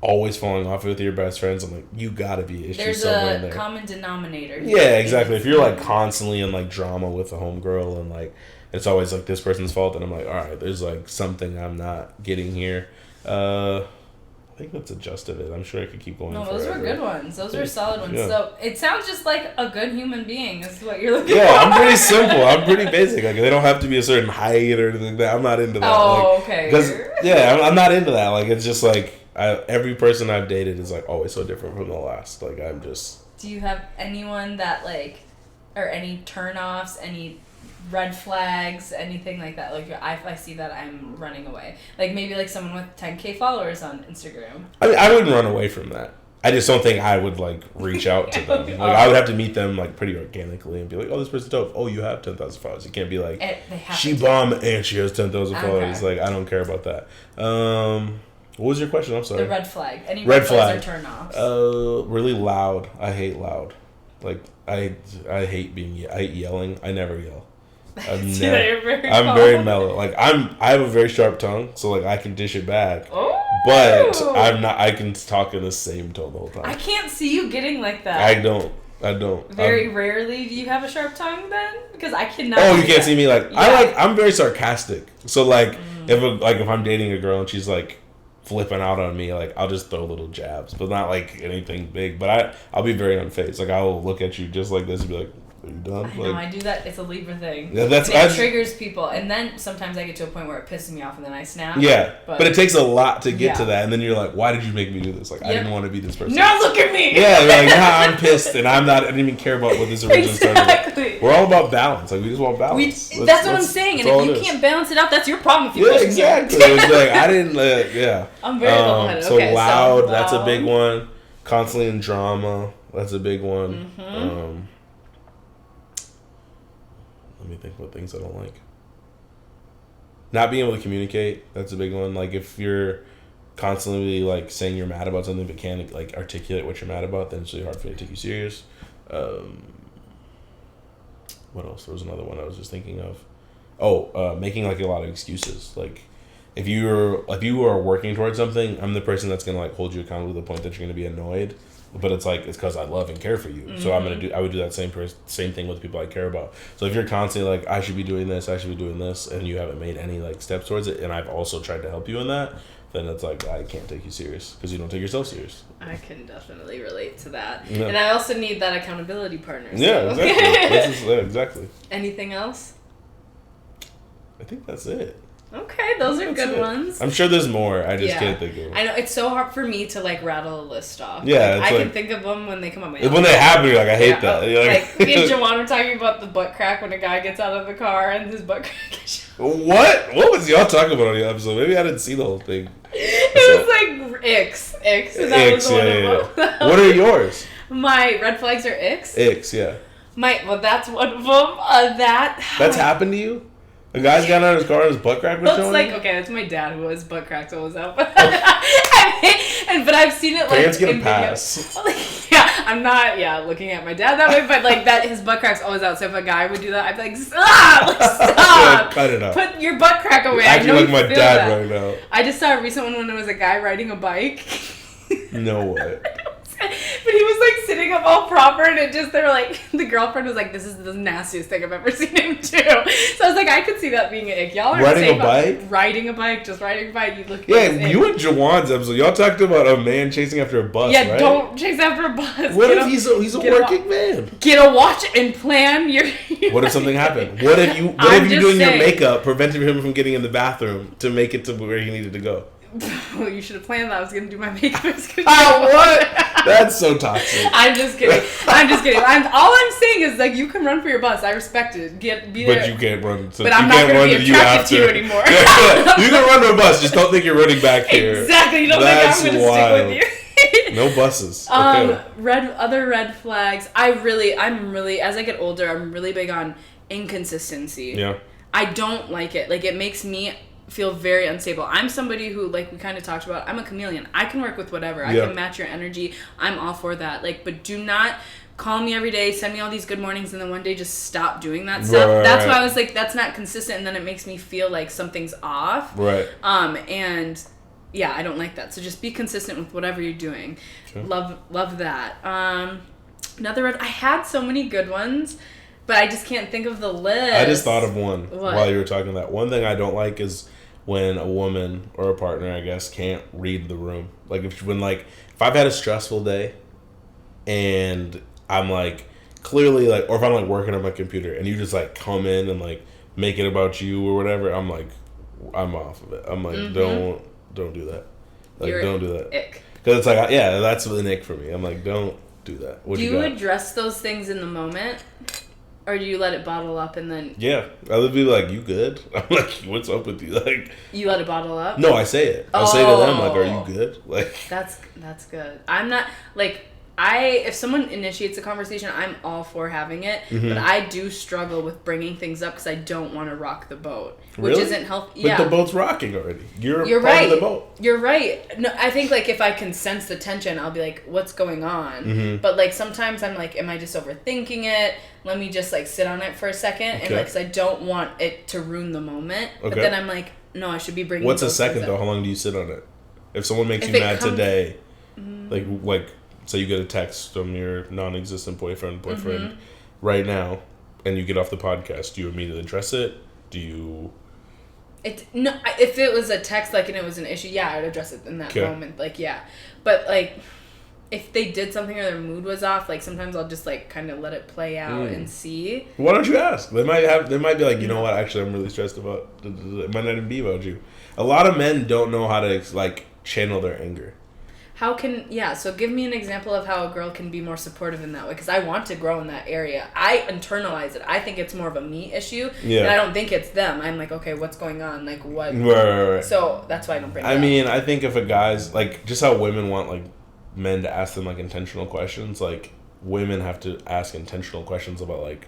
always falling off with your best friends, I'm like, you gotta be issues somewhere in there. There's a common denominator. Yeah, exactly. If you're, like, constantly in, like, drama with a homegirl and, like, it's always, like, this person's fault, and I'm like, all right, there's, like, something I'm not getting here. I think that's a gist of it. I'm sure I could keep going. No, those were good ones. Those were solid ones. Yeah. So it sounds just like a good human being is what you're looking for. Yeah, I'm pretty simple. I'm pretty basic. Like, they don't have to be a certain height or anything like that. I'm not into that. Oh, like, okay. Because I'm not into that. Like, it's just like every person I've dated is, like, always so different from the last. Like, I'm just. Do you have anyone that, like, or any turn-offs, any red flags, anything like that? Like, if I see that, I'm running away. Like, maybe, like, someone with 10K followers on Instagram. I mean, I wouldn't run away from that. I just don't think I would, like, reach out to them. Like, I would have to meet them, like, pretty organically and be like, oh, this person's dope. Oh, you have 10,000 followers. You can't be like, she bomb and she has 10,000 followers. Like, I don't care about that. What was your question? I'm sorry. The red flag. Any red flags or turn-offs? Really loud. I hate loud. Like, I hate I hate yelling. I never yell. I'm very mellow. Like, I have a very sharp tongue, so, like, I can dish it back. Oh. But I can talk in the same tone the whole time. I can't see you getting like that. I don't. Very rarely do you have a sharp tongue then? Because I cannot. Oh, you can't see me like. Yeah. I'm very sarcastic. So, like, if I'm dating a girl and she's, like, flipping out on me, like, I'll just throw little jabs, but not, like, anything big. But I'll be very unfazed. Like, I'll look at you just like this and be like, Are you done? I know, I do that. It's a Libra thing. Yeah, it triggers people, and then sometimes I get to a point where it pisses me off, and then I snap. Yeah, but it takes a lot to get to that, and then you're like, "Why did you make me do this? Like, I didn't want to be this person." No, look at me. Yeah, you're like, "Nah, I'm pissed, and I didn't even care about what this original started." We're all about balance. Like, we just want balance. That's what I'm saying. And if you can't balance it out, that's your problem. If you exactly. It's like I didn't. Yeah. I'm very level-headed. So loud. That's a big one. Constantly in drama. That's a big one. Mm-hmm. Let me think what things I don't like. Not being able to communicate. That's a big one. Like if you're constantly like saying you're mad about something but can't like articulate what you're mad about, then it's really hard for me to take you serious. What else? There was another one I was just thinking of. Making like a lot of excuses. Like if you are working towards something, I'm the person that's gonna like hold you accountable to the point that you're gonna be annoyed. But it's like it's because I love and care for you, so I would do that same thing with people I care about. So if you're constantly like I should be doing this, and you haven't made any like steps towards it, and I've also tried to help you in that, then it's like I can't take you serious because you don't take yourself serious. I can definitely relate to that, and I also need that accountability partner. So. Yeah, exactly. Exactly. Anything else? I think that's it. Okay, those are good ones. I'm sure there's more. I just can't think of them. I know, it's so hard for me to, like, rattle a list off. Yeah, like, I can think of them when they come up. When they happen, you're like, I hate that. Like, me and Jawan were talking about the butt crack when a guy gets out of the car and his butt crack is What? What was y'all talking about on the episode? Maybe I didn't see the whole thing. It was like icks. And that was one of them. What are yours? My red flags are icks. Icks, yeah. That's one of them. That's happened to you? A guy's got out of his car and his butt crack was showing? Okay, that's my dad who his butt crack's always out. But I've seen it like Parents get a pass. I'm not looking at my dad that way, but like that his butt crack's always out. So if a guy would do that, I'd be like, stop! Cut it out. Put your butt crack away. I know like my dad right now. I just saw a recent one when it was a guy riding a bike. No way. But he was like sitting up all proper, and they were like, the girlfriend was like, "This is the nastiest thing I've ever seen him do." So I was like, I could see that being an ick. Y'all are riding a bike. Just riding a bike. You look. Yeah, you and Jawan's episode. Y'all talked about a man chasing after a bus. Yeah, right? Don't chase after a bus. What if he's a working man? Get a watch and plan your. What if something happened? What if you doing your makeup prevented him from getting in the bathroom to make it to where he needed to go? Well, you should have planned that. I was going to do my makeup. What? That's so toxic. I'm just kidding. All I'm saying is, like, you can run for your bus. I respect it. Be there. But you can't run. So but I'm not going to be attracted to you anymore. You can run to a bus. Just don't think you're running back here. Exactly. You don't think I'm going to stick with you. No buses. Okay. Other red flags. I'm really, as I get older, I'm really big on inconsistency. Yeah. I don't like it. Like, it makes me feel very unstable. I'm somebody who, like we kind of talked about, I'm a chameleon. I can work with whatever. I can match your energy. I'm all for that. Like, but do not call me every day, send me all these good mornings, and then one day just stop doing that stuff. Right. That's why I was like, that's not consistent, and then it makes me feel like something's off. Right. And yeah, I don't like that. So just be consistent with whatever you're doing. Sure. Love that. Another red. I had so many good ones, but I just can't think of the list. I just thought of one while you were talking that. One thing I don't like is when a woman or a partner, I guess, can't read the room. Like if I've had a stressful day and I'm like clearly like, or if I'm like working on my computer and you just like come in and like make it about you or whatever, I'm like, I'm off of it. I'm like, don't do that. Like, don't do that. Because it's like, that's an ick for me. I'm like, don't do that. Do you address those things in the moment? Or do you let it bottle up and then... Yeah. I would be like, you good? I'm like, what's up with you? Like, you let it bottle up? No, I say it. I'll say to them, like, are you good? Like, That's good. I'm not... Like, if someone initiates a conversation, I'm all for having it. Mm-hmm. But I do struggle with bringing things up because I don't want to rock the boat. Which isn't healthy. But the boat's rocking already. You're part right. of the boat. You're right. No, I think, like, if I can sense the tension, I'll be like, what's going on? Mm-hmm. But, like, sometimes I'm like, am I just overthinking it? Let me just, like, sit on it for a second. Okay. And, like, because I don't want it to ruin the moment. Okay. But then I'm like, no, I should be bringing What's a second, though? How long do you sit on it? If someone makes you mad today, like, say you get a text from your non-existent boyfriend right now, and you get off the podcast, do you immediately address it? Do you... if it was a text, like, and it was an issue, I'd address it in that moment. Like, but, like... if they did something or their mood was off, like sometimes I'll just like kind of let it play out and see. Why don't you ask? They might be like, you know what? Actually, I'm really stressed about. It might not even be about you. A lot of men don't know how to like channel their anger. So give me an example of how a girl can be more supportive in that way, because I want to grow in that area. I internalize it. I think it's more of a me issue, and I don't think it's them. I'm like, okay, what's going on? Like, what? Right. So that's why I don't bring it up. I mean, I think if a guy's, like, just how women want, like, men to ask them, like, intentional questions, like, women have to ask intentional questions about, like,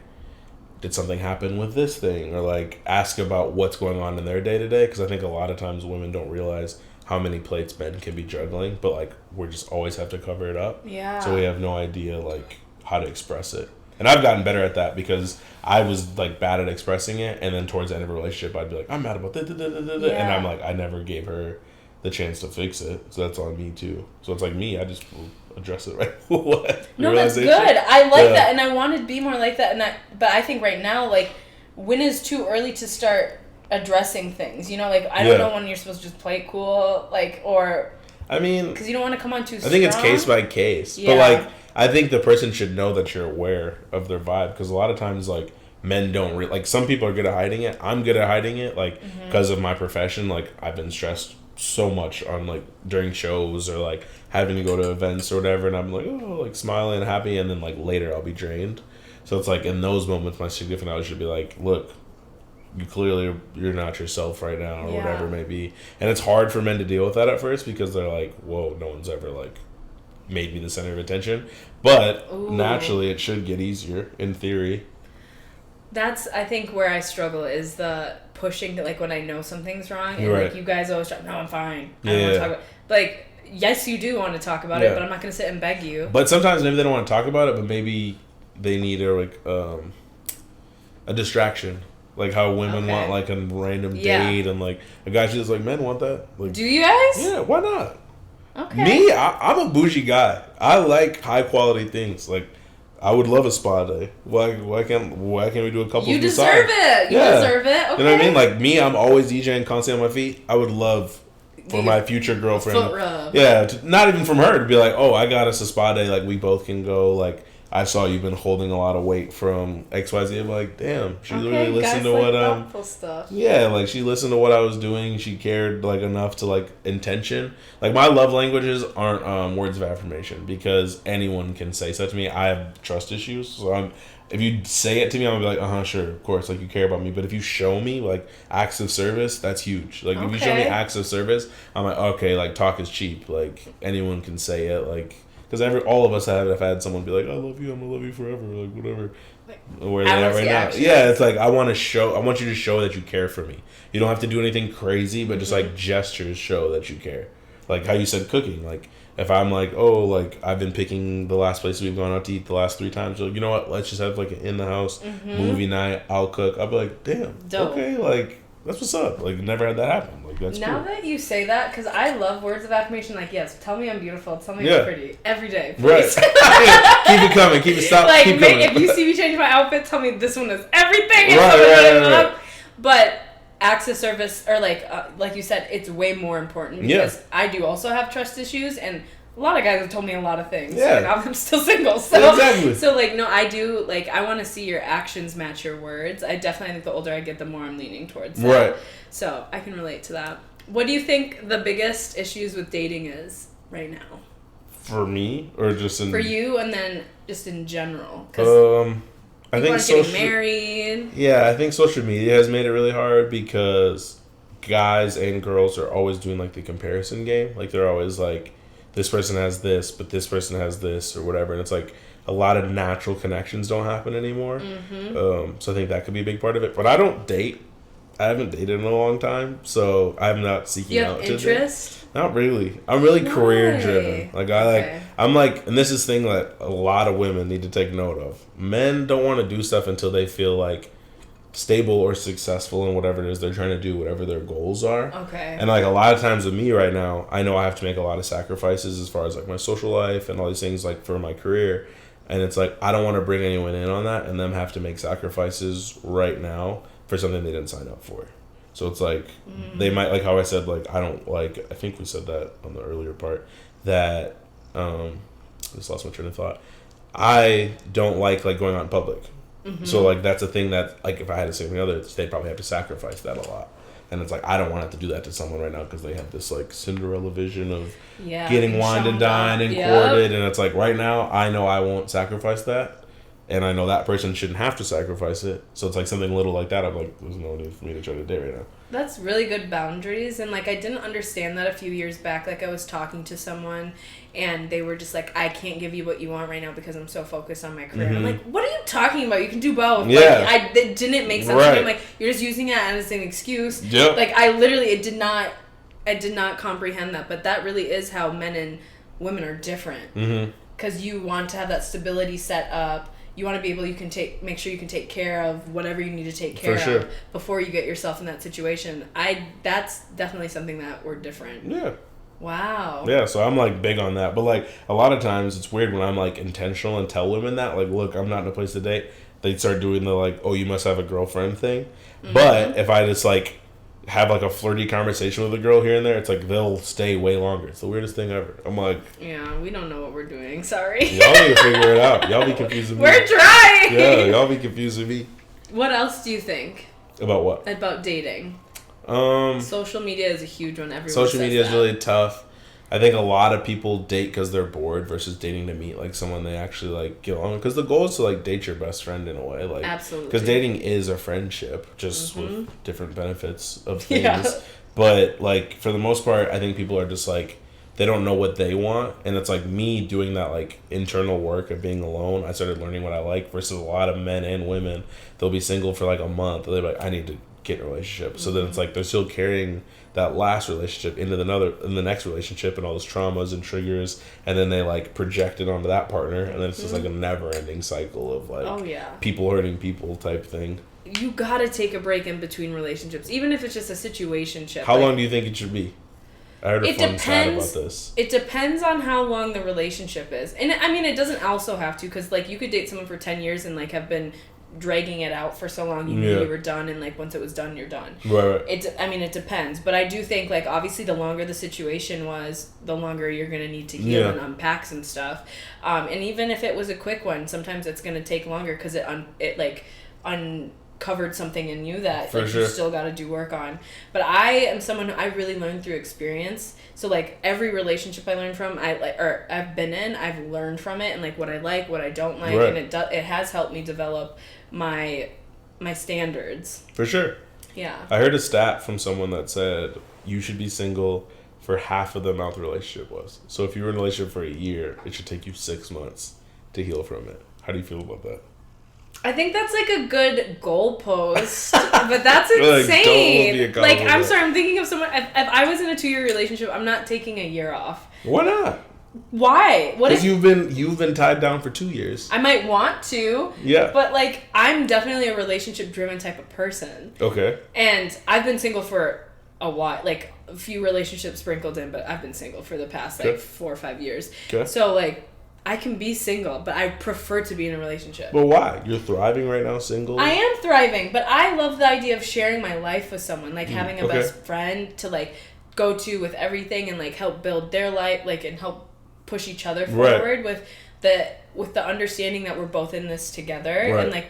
did something happen with this thing? Or, like, ask about what's going on in their day-to-day, because I think a lot of times women don't realize how many plates men can be juggling, but like we just always have to cover it up. Yeah. So we have no idea like how to express it. And I've gotten better at that because I was like bad at expressing it, and then towards the end of a relationship I'd be like, I'm mad about this, and I'm like, I never gave her the chance to fix it. So that's on me too. So it's like me, I just will address it right away. No, that's good. I like that, and I want to be more like that. But I think right now, like, when is too early to start addressing things, you know, like I don't know when you're supposed to just play it cool, like, or I mean, because you don't want to come on too strong. I think it's case by case, but like I think the person should know that you're aware of their vibe, because a lot of times like men don't like, some people are good at hiding it. I'm good at hiding it, like because of my profession. Like I've been stressed so much on like during shows or like having to go to events or whatever, and I'm like, oh, like smiling and happy, and then like later I'll be drained. So it's like in those moments my significant other should be like, look, you're not yourself right now, or whatever it may be. And it's hard for men to deal with that at first, because they're like, whoa, no one's ever like made me the center of attention. But naturally it should get easier in theory. That's, I think, where I struggle is the pushing, like when I know something's wrong, and like you guys always try, no, I'm fine, I don't want to talk about it. Like, yes, you do want to talk about it, but I'm not going to sit and beg you. But sometimes maybe they don't want to talk about it, but maybe they need a distraction. Like how women want like a random date, and like a guy's just like, men want that. Like, do you guys? Yeah, why not? Okay. Me, I'm a bougie guy. I like high quality things. Like, I would love a spa day. Why can't we do a couple? You deserve it. You deserve it. Okay. You know what I mean? Like me, I'm always DJing constantly on my feet. I would love for my future girlfriend. Foot rub. Yeah, not even from her to be like, oh, I got us a spa day. Like we both can go. Like, I saw you've been holding a lot of weight from XYZ. I'm like, damn, she really listened to what thoughtful stuff. Yeah, like she listened to what I was doing. She cared like enough to like intention. Like my love languages aren't words of affirmation, because anyone can say stuff to me. I have trust issues, so if you say it to me, I'm gonna be like, sure, of course, like you care about me. But if you show me like acts of service, that's huge. Like if you show me acts of service, I'm like, okay, like talk is cheap. Like anyone can say it, like. Because all of us have had someone be like, I love you, I'm going to love you forever, like whatever. Where they're at right now. Yeah, it's like, I want you to show that you care for me. You don't have to do anything crazy, but just like gestures show that you care. Like how you said cooking. Like if I'm like, oh, like I've been picking the last place we've gone out to eat the last 3 times. So you know what? Let's just have like an in the house movie night. I'll cook. I'll be like, damn. Dope. Okay, like that's what's up. Like never had that happen. Like that's now cool. That you say that, because I love words of affirmation. Like, yes, tell me I'm beautiful. Tell me I'm pretty every day. Please. Right. Keep it coming. Keep it stop. Like, keep coming. If you see me change my outfit, tell me this one is everything. Right. But acts of service, or like you said, it's way more important, because I do also have trust issues, and a lot of guys have told me a lot of things. Yeah. And I'm still single. So, exactly. So, like, no, I do, like, I want to see your actions match your words. I definitely think the older I get, the more I'm leaning towards that. Right. So, I can relate to that. What do you think the biggest issues with dating is right now? For me? Or just in... For you, and then just in general? I think getting married. Yeah, I think social media has made it really hard, because guys and girls are always doing, like, the comparison game. Like, they're always, like... this person has this, but this person has this, or whatever. And it's like a lot of natural connections don't happen anymore. So I think that could be a big part of it. But I don't date. I haven't dated in a long time, so I'm not seeking out to interest? Date. Not really. I'm really career driven. Like I'm like, and this is the thing that a lot of women need to take note of. Men don't want to do stuff until they feel like stable or successful in whatever it is they're trying to do, whatever their goals are. Okay. And like a lot of times with me right now, I know I have to make a lot of sacrifices as far as like my social life and all these things, like for my career. And it's like, I don't want to bring anyone in on that and them have to make sacrifices right now for something they didn't sign up for. So it's like, they might, like how I said, like, I don't like, I think we said that on the earlier part, that just lost my train of thought. I don't like going out in public. Mm-hmm. So like that's a thing that like if I had a significant other, they'd probably have to sacrifice that a lot. And it's like I don't want to have to do that to someone right now because they have this like Cinderella vision of getting wined and dined and courted, and it's like right now I know I won't sacrifice that. And I know that person shouldn't have to sacrifice it. So it's like something little like that. I'm like, there's no need for me to try to date right now. That's really good boundaries. And like, I didn't understand that a few years back. Like I was talking to someone and they were just like, I can't give you what you want right now because I'm so focused on my career. Mm-hmm. I'm like, what are you talking about? You can do both. Yeah. Like, it didn't make sense to me. I'm like, you're just using it as an excuse. Yep. Like I did not comprehend that. But that really is how men and women are different. Because you want to have that stability set up. You want to be able make sure you can take care of whatever you need to take care of before you get yourself in that situation. That's definitely something that we're different. Yeah. Wow. Yeah, so I'm like big on that. But like a lot of times it's weird when I'm like intentional and tell women that like, look, I'm not in a place to date. They start doing the like, oh, you must have a girlfriend thing. Mm-hmm. But if I just like have like a flirty conversation with a girl here and there, it's like they'll stay way longer. It's the weirdest thing ever. I'm like, yeah, we don't know what we're doing. Sorry. Y'all need to figure it out. Y'all be confusing me. We're trying. Yeah, y'all be confusing me. What else do you think? About what? About dating. Social media is a huge one. Everyone social media is really tough. I think a lot of people date because they're bored versus dating to meet like someone they actually like get along. Because the goal is to like date your best friend in a way, like absolutely. Because dating is a friendship, just with different benefits of things. Yeah. But like for the most part, I think people are just like they don't know what they want, and it's like me doing that like internal work of being alone. I started learning what I like versus a lot of men and women. They'll be single for like a month, and they're like, I need to get in a relationship. So then it's like they're still carrying that last relationship into the next relationship and all those traumas and triggers, and then they like project it onto that partner, and then it's just like a never-ending cycle of like people hurting people type thing. You gotta take a break in between relationships, even if it's just a situationship. How long do you think it should be? I heard a fun stat about this. It depends on how long the relationship is, and I mean it doesn't also have to, because like you could date someone for 10 years and like have been dragging it out for so long you knew you were done, and like once it was done you're done. Right. It depends, but I do think like obviously the longer the situation was, the longer you're gonna need to heal and unpack some stuff, and even if it was a quick one, sometimes it's gonna take longer because it uncovered something in you that like, you still got to do work on. But I am someone who I really learned through experience. So like every relationship I learned from, I've been in, I've learned from it, and like what I like, what I don't like, and it has helped me develop my standards. For sure. Yeah. I heard a stat from someone that said you should be single for half of the amount the relationship was. So if you were in a relationship for a year, it should take you 6 months to heal from it. How do you feel about that? I think that's like a good goalpost, but that's insane. Like, I'm sorry, I'm thinking of someone. If I was in a 2-year relationship, I'm not taking a year off. Why not? Why? Because you've been tied down for 2 years. I might want to. Yeah. But like, I'm definitely a relationship-driven type of person. Okay. And I've been single for a while, like a few relationships sprinkled in, but I've been single for the past like 4 or 5 years. Okay. So like, I can be single, but I prefer to be in a relationship. But why? You're thriving right now, single? I am thriving, but I love the idea of sharing my life with someone, like having a best friend to like go to with everything and like help build their life, like, and help push each other forward with the understanding that we're both in this together, and like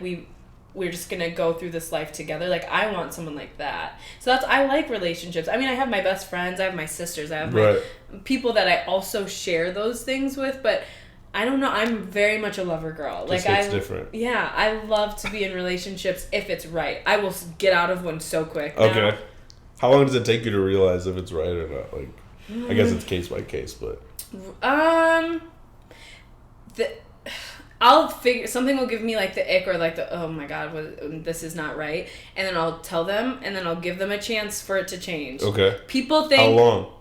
we're just gonna go through this life together. Like, I want someone like that. So I like relationships. I mean, I have my best friends, I have my sisters, I have my people that I also share those things with, but I don't know. I'm very much a lover girl. Just like, it's different. Yeah, I love to be in relationships if it's right. I will get out of one so quick. Okay. Now. How long does it take you to realize if it's right or not? Like, I guess it's case by case, but. I'll figure something will give me like the ick or like the oh my god, this is not right, and then I'll tell them, and then I'll give them a chance for it to change. Okay. People think. How long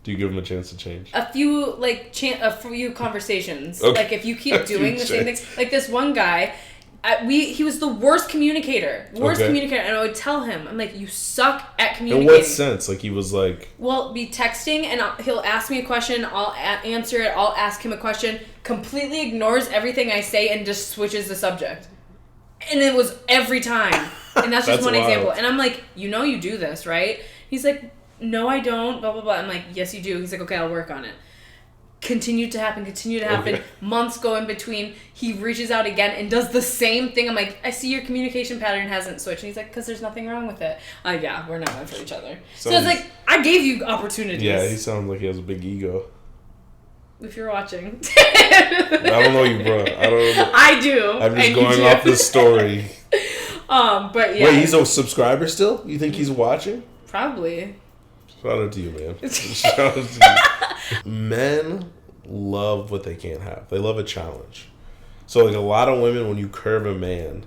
do you give them a chance to change? A few conversations. Okay. Like if you keep doing the same things, like this one guy. He was the worst communicator. And I would tell him, I'm like, you suck at communicating. In what sense? Like, he was like... Well, be texting, and he'll ask me a question, I'll answer it, I'll ask him a question, completely ignores everything I say, and just switches the subject. And it was every time. And that's just one example. And I'm like, you know you do this, right? He's like, no, I don't, blah, blah, blah. I'm like, yes, you do. He's like, okay, I'll work on it. Continue to happen. Okay. Months go in between. He reaches out again and does the same thing. I'm like, I see your communication pattern hasn't switched. And he's like, because there's nothing wrong with it. Yeah, we're not meant for each other. So it's like, I gave you opportunities. Yeah, he sounds like he has a big ego. If you're watching. I don't know you, bro. I don't know. I do. I'm just going off this story. But yeah. Wait, he's a subscriber still? You think he's watching? Probably. Shout out to you, man. Shout out to you. Men love what they can't have. They love a challenge. So, like, a lot of women, when you curve a man,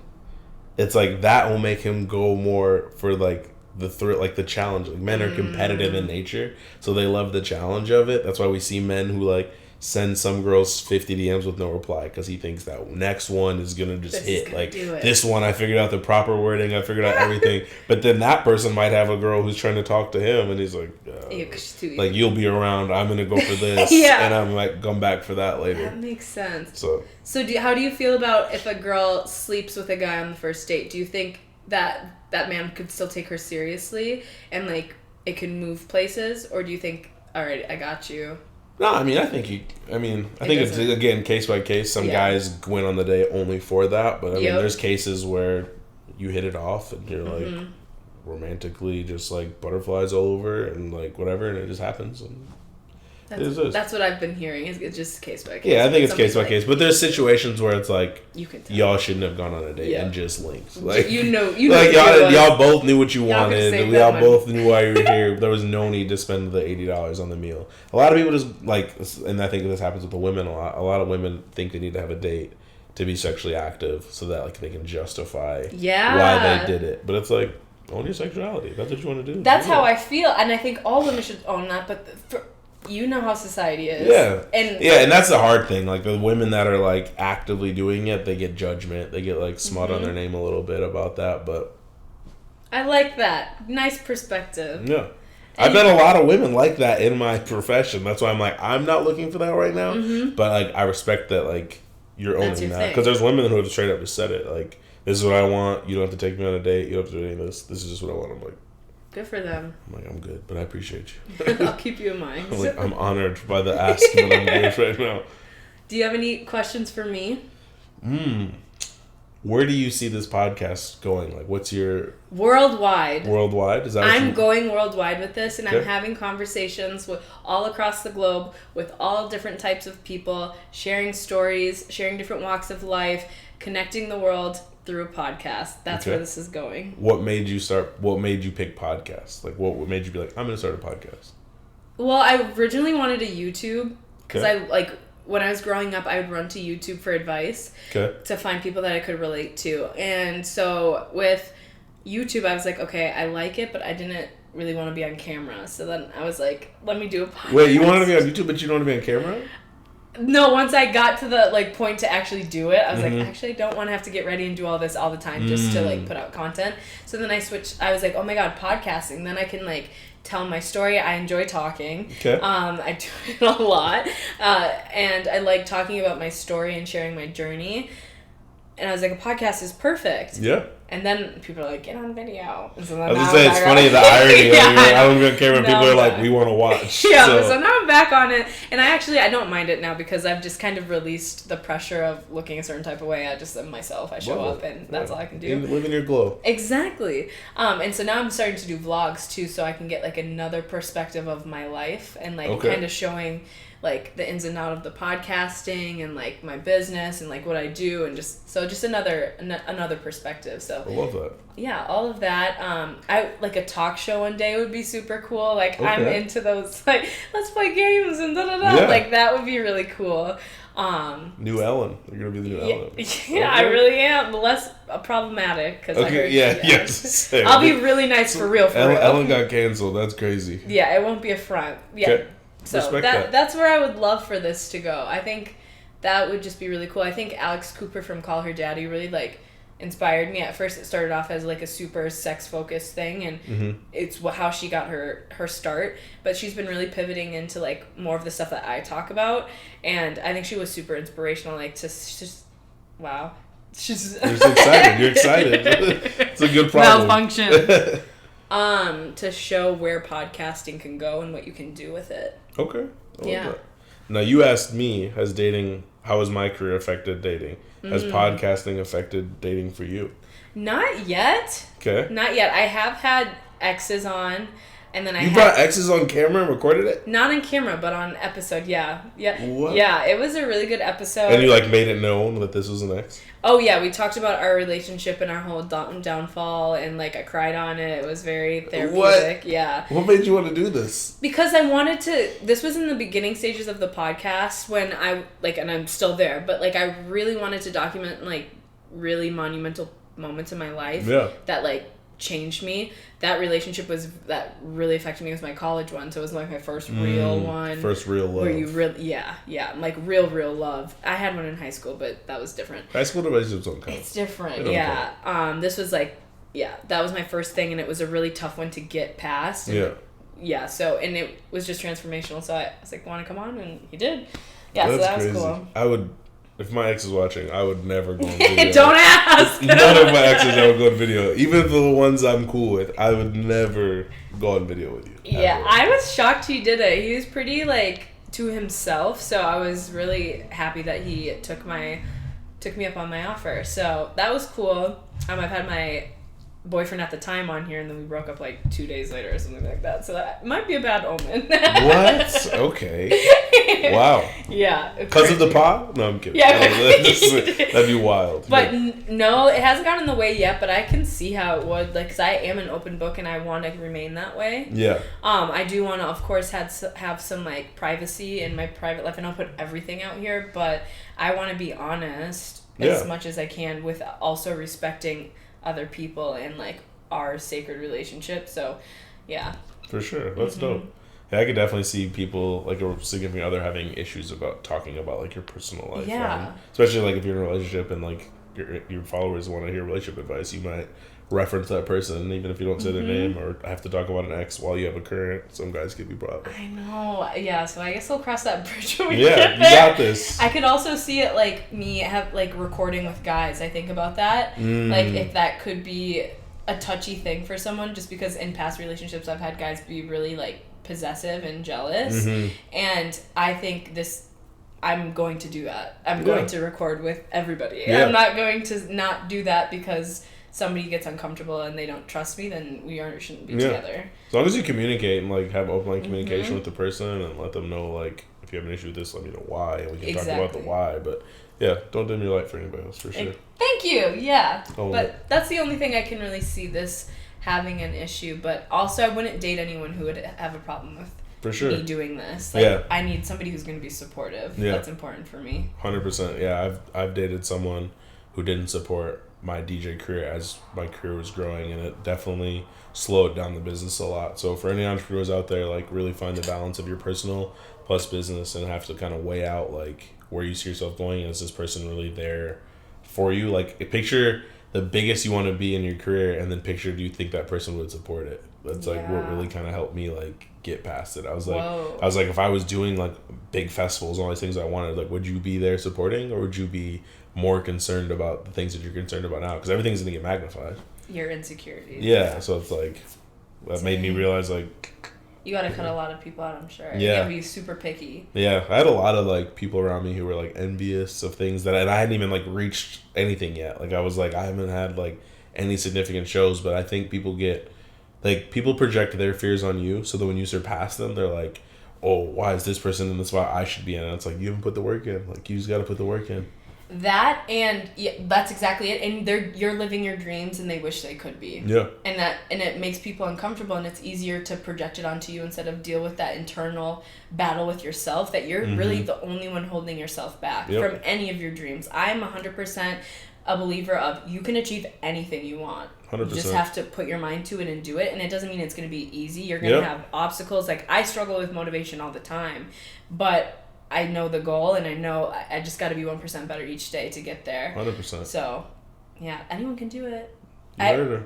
it's like that will make him go more for, like, the thrill, like the challenge. Like, men are competitive in nature, so they love the challenge of it. That's why we see men who, like, send some girls 50 DMs with no reply because he thinks that next one is gonna just hit. Like, this one, I figured out the proper wording, I figured out everything. But then that person might have a girl who's trying to talk to him, and he's like, like, you'll be around, I'm gonna go for this, and I might come back for that later. That makes sense. So how do you feel about if a girl sleeps with a guy on the first date? Do you think that man could still take her seriously and, like, it can move places, or do you think, all right, I got you? No, I mean, I think it's, again, case by case. Some guys went on the date only for that, but I mean, there's cases where you hit it off and you're like romantically just like butterflies all over and like whatever, and it just happens. And that's what I've been hearing. It's just case by case. Yeah, I think it's case by case, but there's situations where it's like you can tell. Y'all shouldn't have gone on a date and just linked. Like you know, like y'all both knew what you wanted, and y'all both knew why you were here. There was no need to spend the $80 on the meal. A lot of people just like, and I think this happens with the women a lot. A lot of women think they need to have a date to be sexually active so that like they can justify why they did it. But it's like, own your sexuality. That's what you want to do. That's how I feel, and I think all women should own that. But you know how society is. And that's the hard thing. Like, the women that are, like, actively doing it, they get judgment. They get, like, smut on their name a little bit about that, but... I like that. Nice perspective. Yeah. I bet a lot of women like that in my profession. That's why I'm like, I'm not looking for that right now, but, like, I respect that, like, you're owning that. Because there's women who have straight up just said it. Like, this is what I want. You don't have to take me on a date. You don't have to do any of this. This is just what I want. I'm like... Good for them. I'm like, I'm good, but I appreciate you. I'll keep you in mind. I'm honored by the ask, but I'm good right now. Do you have any questions for me? Where do you see this podcast going? Like, what's your... Worldwide. Worldwide? Is that I'm going worldwide with this, and I'm having conversations with all across the globe with all different types of people, sharing stories, sharing different walks of life, connecting the world through a podcast. That's where this is going. What made you pick podcasts? Like, what made you be like, I'm going to start a podcast? Well, I originally wanted a YouTube because when I was growing up, I would run to YouTube for advice to find people that I could relate to. And so with YouTube, I was like, okay, I like it, but I didn't really want to be on camera. So then I was like, let me do a podcast. Wait, you wanted to be on YouTube, but you don't want to be on camera? No, once I got to the point to actually do it, I was like, actually, I don't want to have to get ready and do all this all the time just to put out content. So then I switched. I was like, oh my god, podcasting. Then I can tell my story. I enjoy talking. I do it a lot, and I like talking about my story and sharing my journey. And I was like, a podcast is perfect. Yeah. And then people are like, get on video. And so I was going to say, it's funny, the irony. I don't even care when people are like, we want to watch. So now I'm back on it. And I don't mind it now because I've just kind of released the pressure of looking a certain type of way. I just am myself. I show up and that's all I can do. Live in your glow. Exactly. And so now I'm starting to do vlogs too, so I can get another perspective of my life and kind of showing the ins and outs of the podcasting and my business and what I do and just another perspective. So I love that. Yeah, all of that. I a talk show one day would be super cool. I'm into those let's play games and da. That would be really cool. New Ellen. You're gonna be the new Ellen. Yeah, I really am. Less problematic because yes. I'll be really nice for real. Ellen got canceled. That's crazy. Yeah, it won't be a front. Yeah. Okay. So that's where I would love for this to go. I think that would just be really cool. I think Alex Cooper from Call Her Daddy really inspired me. At first it started off as a super sex focused thing and it's how she got her start, but she's been really pivoting into more of the stuff that I talk about, and I think she was super inspirational. Wow. She's excited. You're excited. It's a good problem. Malfunction. To show where podcasting can go and what you can do with it. Okay. I love that. Now, you asked me, how has my career affected dating? Has podcasting affected dating for you? Not yet. Okay. Not yet. I have had exes on, and then You brought exes on camera and recorded it? Not on camera, but on episode, yeah. What? Yeah, it was a really good episode. And you, made it known that this was an ex? Oh, yeah, we talked about our relationship and our whole downfall, and, I cried on it. It was very therapeutic. What? Yeah. What made you want to do this? Because I wanted to... This was in the beginning stages of the podcast when I... and I'm still there, but, I really wanted to document, really monumental moments in my life that, changed me. That relationship that really affected me was my college one, so it was my first real one. First real love. Where you really, real love. I had one in high school, but that was different. High school relationships don't count. It's different, yeah. This was that was my first thing, and it was a really tough one to get past. Yeah, so, and it was just transformational, so I was want to come on, and he did. Yeah, so that was cool. I would... If my ex is watching, I would never go on video. Don't ask! None of my exes ever go on video. Even the ones I'm cool with, I would never go on video with you. Yeah, ever. I was shocked he did it. He was pretty, to himself, so I was really happy that he took me up on my offer. So that was cool. I've had my boyfriend at the time on here, and then we broke up 2 days later or something like that, so that might be a bad omen. What? Okay. Wow. Yeah. Because of the pod? No, I'm kidding. Yeah. That'd be wild. But no, it hasn't gotten in the way yet, but I can see how it would, because I am an open book and I want to remain that way. Yeah. I do want to, of course, have some privacy in my private life. I don't put everything out here, but I want to be honest as much as I can, with also respecting other people and our sacred relationship. So yeah, for sure, that's dope. Yeah, I could definitely see people a significant other having issues about talking about your personal life. Yeah, especially if you're in a relationship and your followers want to hear relationship advice, you might reference that person even if you don't say their name, or have to talk about an ex while you have a current. Some guys could be brought up. I know. Yeah, so I guess we'll cross that bridge when we get there. You got this. I could also see it me have recording with guys. I think about that. If that could be a touchy thing for someone, just because in past relationships I've had guys be really possessive and jealous, and I think I'm going to do that. I'm going to record with everybody. I'm not going to not do that because somebody gets uncomfortable and they don't trust me, then we shouldn't be together. As long as you communicate and have open line communication with the person and let them know if you have an issue with this, let me know why, and we can talk about the why. But don't dim your light for anybody else, for sure. Thank you. Yeah. But that's the only thing I can really see this having an issue. But also, I wouldn't date anyone who would have a problem with me doing this. I need somebody who's going to be supportive. Yeah. That's important for me. 100%. Yeah, I've dated someone who didn't support my DJ career as my career was growing, and it definitely slowed down the business a lot. So for any entrepreneurs out there, really find the balance of your personal plus business, and have to kind of weigh out where you see yourself going, and is this person really there for you? Picture the biggest you want to be in your career, and then picture, do you think that person would support it? That's what really kind of helped me get past it. I was if I was doing big festivals and all these things I wanted, would you be there supporting, or would you be more concerned about the things that you're concerned about now? Because everything's going to get magnified. Your insecurities. Yeah, so it's that made me realize you got to cut a lot of people out, I'm sure. Yeah. You got to be super picky. Yeah, I had a lot of people around me who were envious of things that I hadn't even reached anything yet. I was I haven't had any significant shows, but I think people get people project their fears on you, so that when you surpass them, they're oh, why is this person in the spot I should be in? And it's you haven't put the work in. You just got to put the work in. That, and that's exactly it. And you're living your dreams, and they wish they could be. Yeah. And it makes people uncomfortable, and it's easier to project it onto you instead of deal with that internal battle with yourself, that you're really the only one holding yourself back from any of your dreams. I'm 100% a believer of you can achieve anything you want. 100%. You just have to put your mind to it and do it, and it doesn't mean it's going to be easy. You're going to have obstacles. I struggle with motivation all the time, but I know the goal, and I know I just got to be 1% better each day to get there. 100%. So, yeah, anyone can do it. Anyone.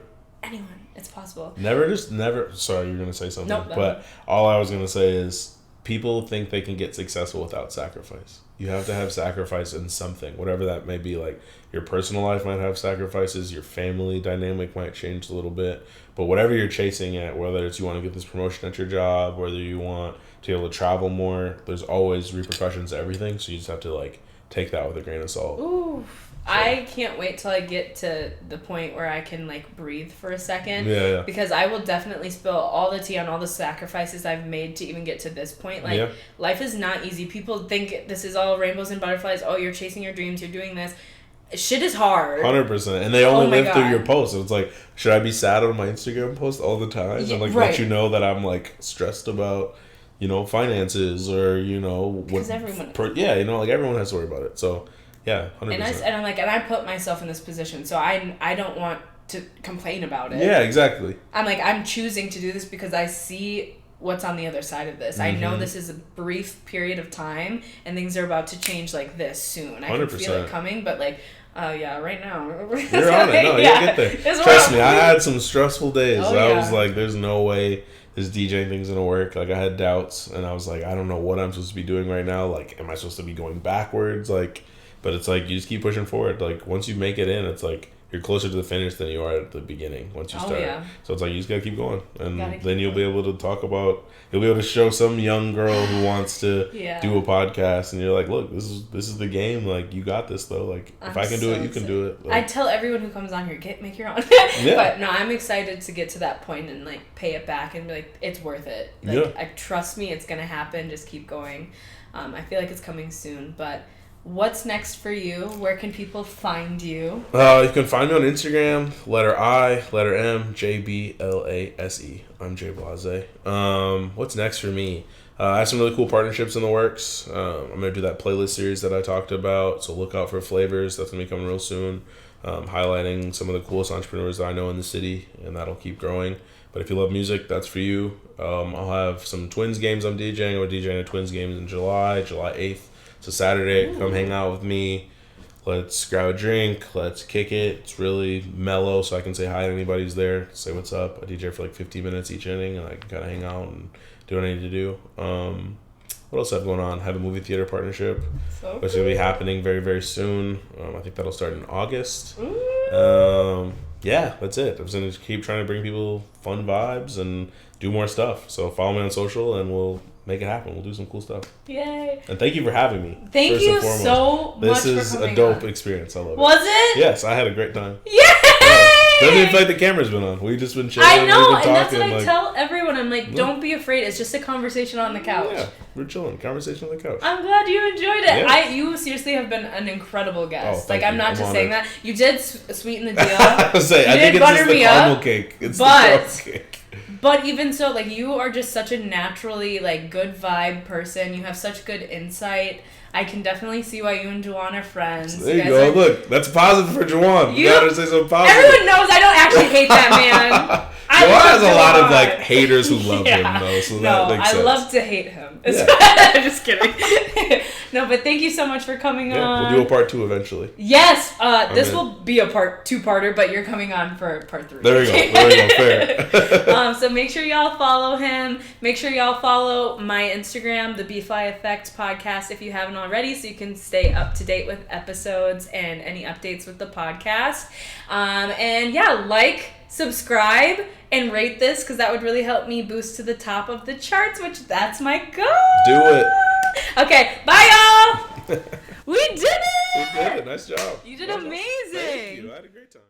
It's possible. Never. Sorry, you were going to say something. Nope, but all I was going to say is people think they can get successful without sacrifice. You have to have sacrifice in something, whatever that may be. Like your personal life might have sacrifices, your family dynamic might change a little bit, but whatever you're chasing at, whether it's you want to get this promotion at your job, whether you want to be able to travel more, there's always repercussions to everything. So you just have to like take that with a grain of salt. Ooh. So. I can't wait till I get to the point where I can like breathe for a second. Yeah. Because I will definitely spill all the tea on all the sacrifices I've made to even get to this point. Like life is not easy. People think this is all rainbows and butterflies. Oh, you're chasing your dreams. You're doing this. Shit is hard. 100%. And they only live through your posts. So it's like, should I be sad on my Instagram post all the time? Yeah, and like let you know that I'm like stressed about, you know, finances or, you know, what. Because everyone. You know, like everyone has to worry about it. So. Yeah, 100%. And I'm like, and I put myself in this position, so I don't want to complain about it. Yeah, exactly. I'm like, I'm choosing to do this because I see what's on the other side of this. I know this is a brief period of time, and things are about to change like this soon. I 100%. Can feel it coming, but like, right now. You're on it. No, you'll get there. Trust me, I had some stressful days. I was like, there's no way this DJing thing's gonna work. Like, I had doubts, and I was like, I don't know what I'm supposed to be doing right now. Like, am I supposed to be going backwards? Like... But it's like, you just keep pushing forward. Like, once you make it in, it's like, you're closer to the finish than you are at the beginning once you start. Yeah. So it's like, you just gotta keep going. And then you'll be able to talk about, you'll be able to show some young girl who wants to do a podcast. And you're like, look, this is the game. Like, you got this, though. Like, if I can do it, you can do it. Like, I tell everyone who comes on here, make your own. But no, I'm excited to get to that point and, like, pay it back and be like, it's worth it. Like, trust me, it's gonna happen. Just keep going. I feel like it's coming soon, but... What's next for you? Where can people find you? You can find me on Instagram, letter I, letter M, J Blasé. I'm J Blasé. What's next for me? I have some really cool partnerships in the works. I'm going to do that playlist series that I talked about, so look out for flavors. That's going to be coming real soon. Highlighting some of the coolest entrepreneurs that I know in the city, and that'll keep growing. But if you love music, that's for you. I'll have some Twins games I'm DJing. I'm DJing at Twins games in July 8th. So Saturday, come hang out with me. Let's grab a drink. Let's kick it. It's really mellow, so I can say hi to anybody who's there. Say what's up. I DJ for like 15 minutes each inning, and I can kind of hang out and do what I need to do. What else I have going on? I have a movie theater partnership, which will be happening very, very soon. I think that'll start in August. Yeah, that's it. I'm just going to keep trying to bring people fun vibes and do more stuff. So follow me on social, and we'll make it happen. We'll do some cool stuff. Yay. And thank you for having me. Thank you so much for coming on. This is a dope experience. I love it. Was it? Yes, I had a great time. Yay! Doesn't even feel like the camera's been on. We've just been chilling. I know, and that's what I tell everyone. I'm like, don't be afraid. It's just a conversation on the couch. Yeah, we're chilling. Conversation on the couch. I'm glad you enjoyed it. Yeah. You seriously have been an incredible guest. Like, I'm not just saying that. You did sweeten the deal. I think it's just the caramel cake. It's the caramel cake. But even so, like, you are just such a naturally, like, good vibe person. You have such good insight. I can definitely see why you and Juwan are friends. There you go. Look, that's positive for Juwan. You gotta say something positive. Everyone knows I don't actually hate that man. Juwan has a lot of, like, haters who love him, though, so that makes sense. I love to hate him. Yeah. Just kidding. No, but thank you so much for coming on. We'll do a part 2 eventually. Yes. This will be a part 2-parter, but you're coming on for part 3. There we go. Fair. So make sure y'all follow him. Make sure y'all follow my Instagram, the B-Fly Effect Podcast, if you haven't already, so you can stay up to date with episodes and any updates with the podcast. And yeah, like, subscribe, and rate this, because that would really help me boost to the top of the charts, which that's my goal. Do it. Okay, bye y'all. We did it. We did it. Nice job. You did amazing. Thank you. I had a great time.